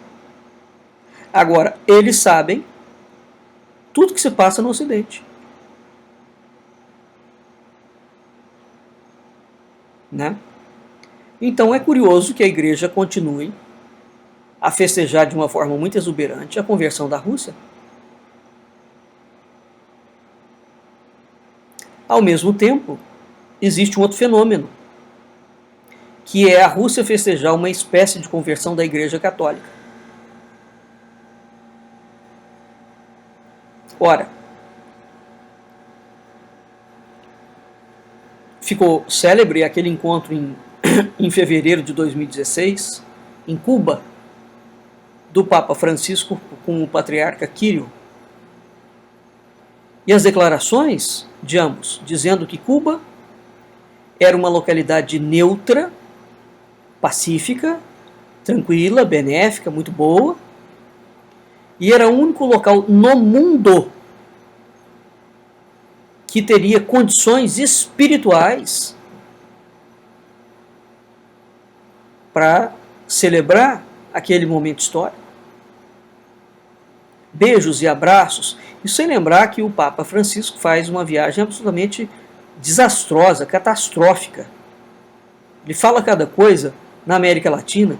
Agora, eles sabem tudo que se passa no Ocidente. Né? Então é curioso que a igreja continue a festejar de uma forma muito exuberante a conversão da Rússia. Ao mesmo tempo, existe um outro fenômeno, que é a Rússia festejar uma espécie de conversão da Igreja Católica. Ora, ficou célebre aquele encontro em fevereiro de 2016, em Cuba, do Papa Francisco com o patriarca Kirill. E as declarações de ambos, dizendo que Cuba era uma localidade neutra, pacífica, tranquila, benéfica, muito boa, e era o único local no mundo que teria condições espirituais para celebrar aquele momento histórico. Beijos e abraços, e sem lembrar que o Papa Francisco faz uma viagem absolutamente desastrosa, catastrófica. Ele fala cada coisa na América Latina,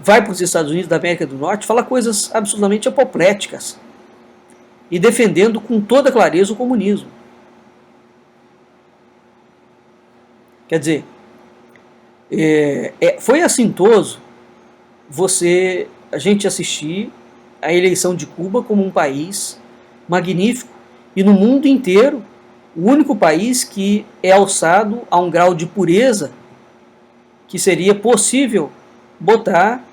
vai para os Estados Unidos da América do Norte, fala coisas absolutamente apopléticas e defendendo com toda clareza o comunismo. Quer dizer, foi assintoso a gente assistir a eleição de Cuba como um país magnífico e no mundo inteiro o único país que é alçado a um grau de pureza que seria possível botar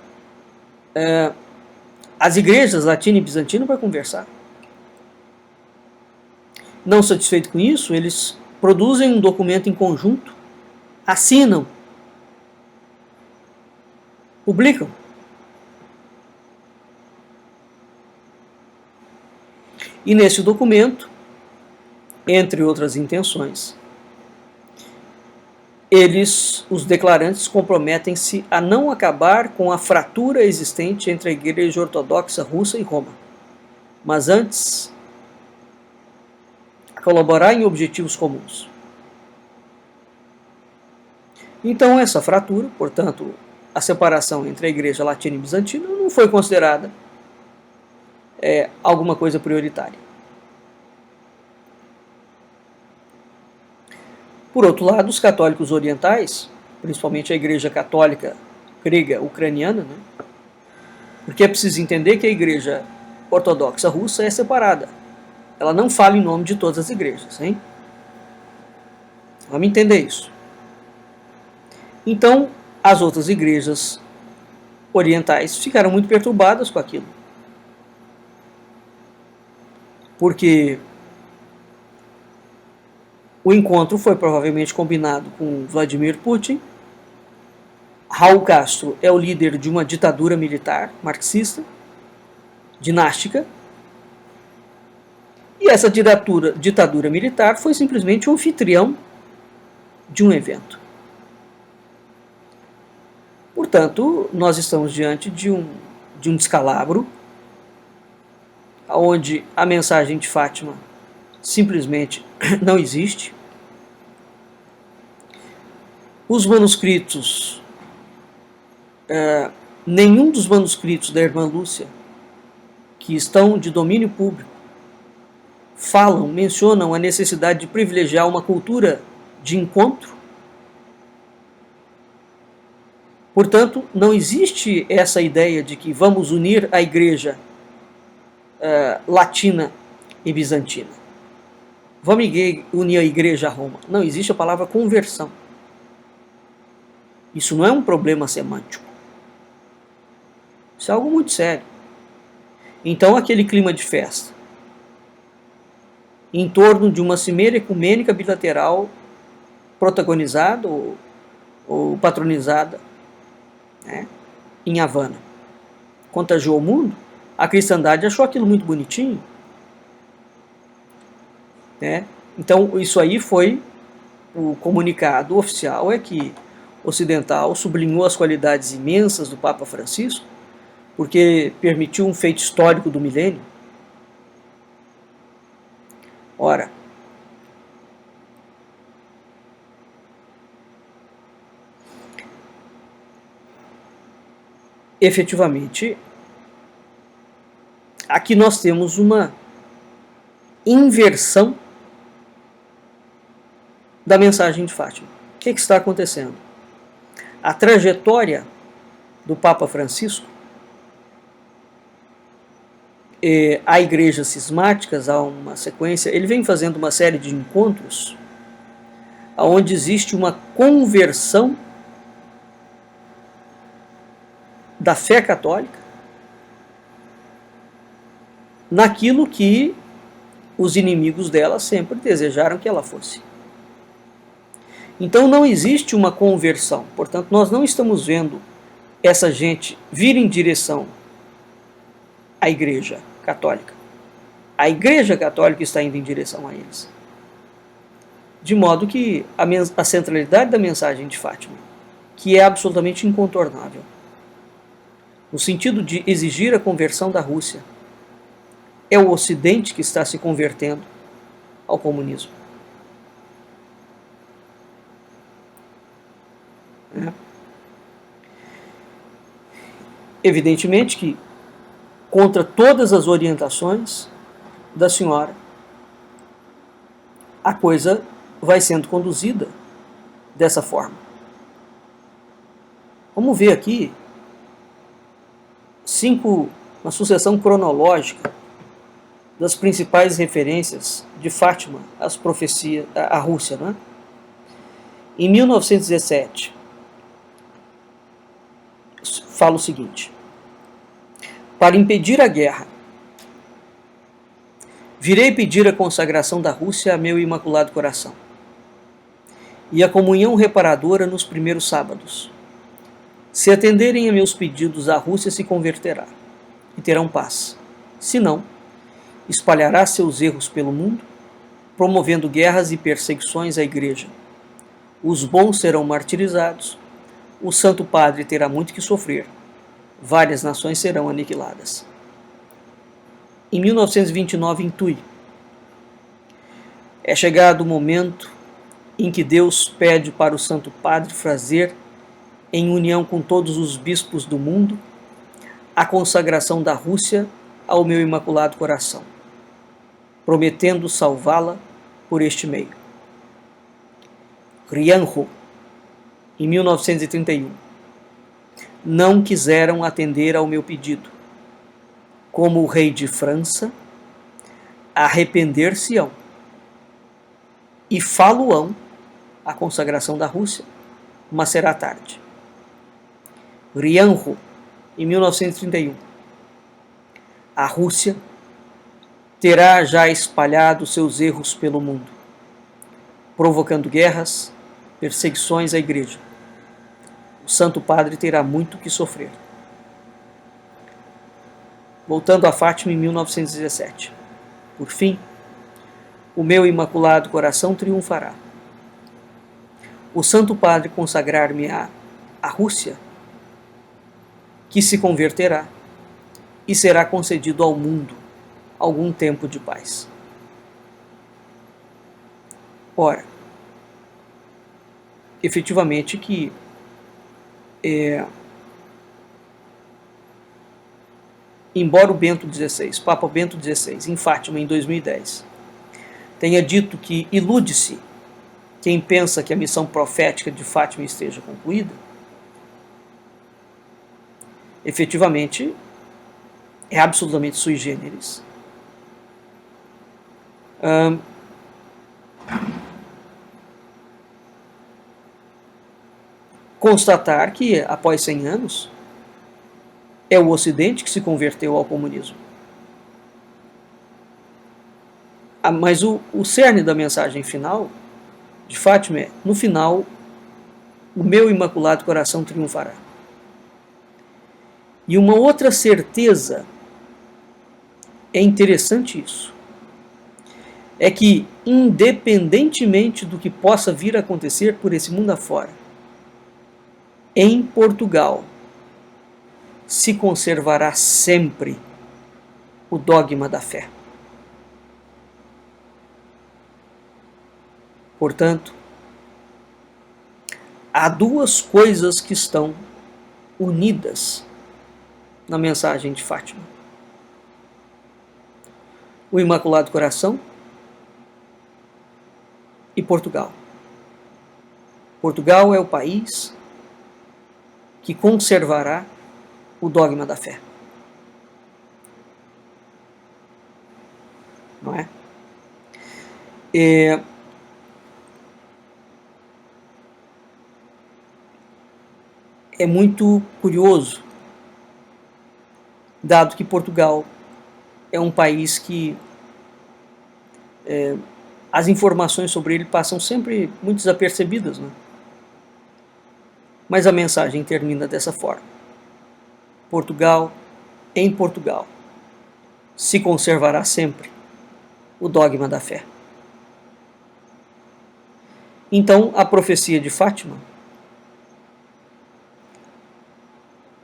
as igrejas latina e bizantina para conversar. Não satisfeito com isso, eles produzem um documento em conjunto, assinam, publicam. E nesse documento, entre outras intenções, os declarantes comprometem-se a não acabar com a fratura existente entre a Igreja Ortodoxa Russa e Roma, mas antes a colaborar em objetivos comuns. Então essa fratura, portanto, a separação entre a Igreja Latina e Bizantina não foi considerada alguma coisa prioritária. Por outro lado, os católicos orientais, principalmente a Igreja Católica grega ucraniana, né? Porque é preciso entender que a Igreja Ortodoxa Russa é separada. Ela não fala em nome de todas as igrejas, hein? Vamos entender isso. Então, as outras igrejas orientais ficaram muito perturbadas com aquilo. Porque o encontro foi provavelmente combinado com Vladimir Putin. Raul Castro é o líder de uma ditadura militar marxista, dinástica. E essa ditadura militar foi simplesmente o anfitrião de um evento. Portanto, nós estamos diante de um descalabro, onde a mensagem de Fátima simplesmente não existe. Os manuscritos, nenhum dos manuscritos da irmã Lúcia, que estão de domínio público, mencionam a necessidade de privilegiar uma cultura de encontro. Portanto, não existe essa ideia de que vamos unir a igreja latina e bizantina. Vamos unir a igreja a Roma. Não existe a palavra conversão. Isso não é um problema semântico. Isso é algo muito sério. Então, aquele clima de festa, em torno de uma cimeira ecumênica bilateral protagonizada ou patronizada, né, em Havana, contagiou o mundo. A cristandade achou aquilo muito bonitinho, né? Então, isso aí foi o comunicado oficial, é que ocidental sublinhou as qualidades imensas do Papa Francisco, porque permitiu um feito histórico do milênio. Ora, efetivamente, aqui nós temos uma inversão da mensagem de Fátima. O que está acontecendo? A trajetória do Papa Francisco, há igrejas cismáticas, há uma sequência, ele vem fazendo uma série de encontros onde existe uma conversão da fé católica naquilo que os inimigos dela sempre desejaram que ela fosse. Então não existe uma conversão, portanto nós não estamos vendo essa gente vir em direção à Igreja Católica. A Igreja Católica está indo em direção a eles. De modo que a centralidade da mensagem de Fátima, que é absolutamente incontornável, no sentido de exigir a conversão da Rússia, é o Ocidente que está se convertendo ao comunismo. Evidentemente que, contra todas as orientações da senhora, a coisa vai sendo conduzida dessa forma. Vamos ver aqui uma sucessão cronológica das principais referências de Fátima às profecias, à Rússia, né? Em 1917, fala o seguinte: para impedir a guerra, virei pedir a consagração da Rússia a meu Imaculado Coração e a comunhão reparadora nos primeiros sábados. Se atenderem a meus pedidos, a Rússia se converterá e terão paz. Se não, espalhará seus erros pelo mundo, promovendo guerras e perseguições à Igreja. Os bons serão martirizados, o Santo Padre terá muito que sofrer, várias nações serão aniquiladas. Em 1929, em Tui, é chegado o momento em que Deus pede para o Santo Padre fazer, em união com todos os bispos do mundo, a consagração da Rússia ao meu Imaculado Coração, prometendo salvá-la por este meio. Rianjo, em 1931, não quiseram atender ao meu pedido. Como o rei de França, arrepender-se-ão e fá-lo-ão a consagração da Rússia, mas será tarde. Rianjo, em 1931, a Rússia terá já espalhado seus erros pelo mundo, provocando guerras, perseguições à Igreja. O Santo Padre terá muito que sofrer. Voltando a Fátima em 1917. Por fim, o meu Imaculado Coração triunfará. O Santo Padre consagrar-me à Rússia que se converterá e será concedido ao mundo algum tempo de paz. Ora, efetivamente que embora o Bento XVI, Papa Bento XVI, em Fátima, em 2010, tenha dito que ilude-se quem pensa que a missão profética de Fátima esteja concluída, efetivamente é absolutamente sui generis. Constatar que, após 100 anos, é o Ocidente que se converteu ao comunismo. Mas o cerne da mensagem final de Fátima é: no final, o meu imaculado coração triunfará. E uma outra certeza, é interessante isso, é que, independentemente do que possa vir a acontecer por esse mundo afora, em Portugal se conservará sempre o dogma da fé. Portanto, há duas coisas que estão unidas na mensagem de Fátima: o Imaculado Coração e Portugal. Portugal é o país que conservará o dogma da fé. Não é? É muito curioso, dado que Portugal é um país que as informações sobre ele passam sempre muito desapercebidas, né? Mas a mensagem termina dessa forma: Portugal, em Portugal, se conservará sempre o dogma da fé. Então, a profecia de Fátima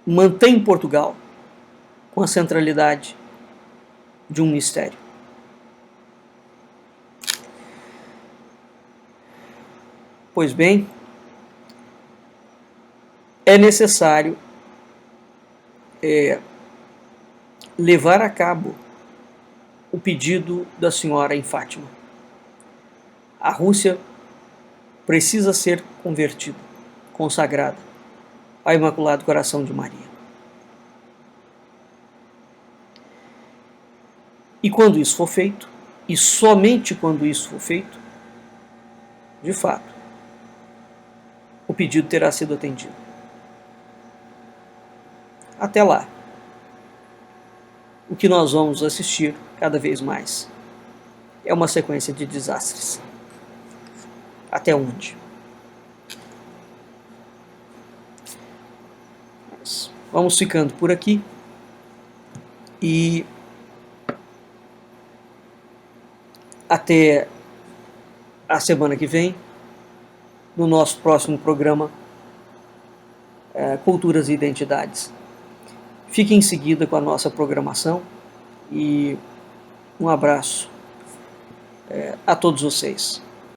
mantém Portugal com a centralidade de um mistério. Pois bem, é necessário levar a cabo o pedido da senhora em Fátima. A Rússia precisa ser convertida, consagrada ao Imaculado Coração de Maria. E quando isso for feito, e somente quando isso for feito, de fato, o pedido terá sido atendido. Até lá, o que nós vamos assistir cada vez mais é uma sequência de desastres. Até onde? Mas vamos ficando por aqui e até a semana que vem, no nosso próximo programa Culturas e Identidades. Fique em seguida com a nossa programação e um abraço a todos vocês.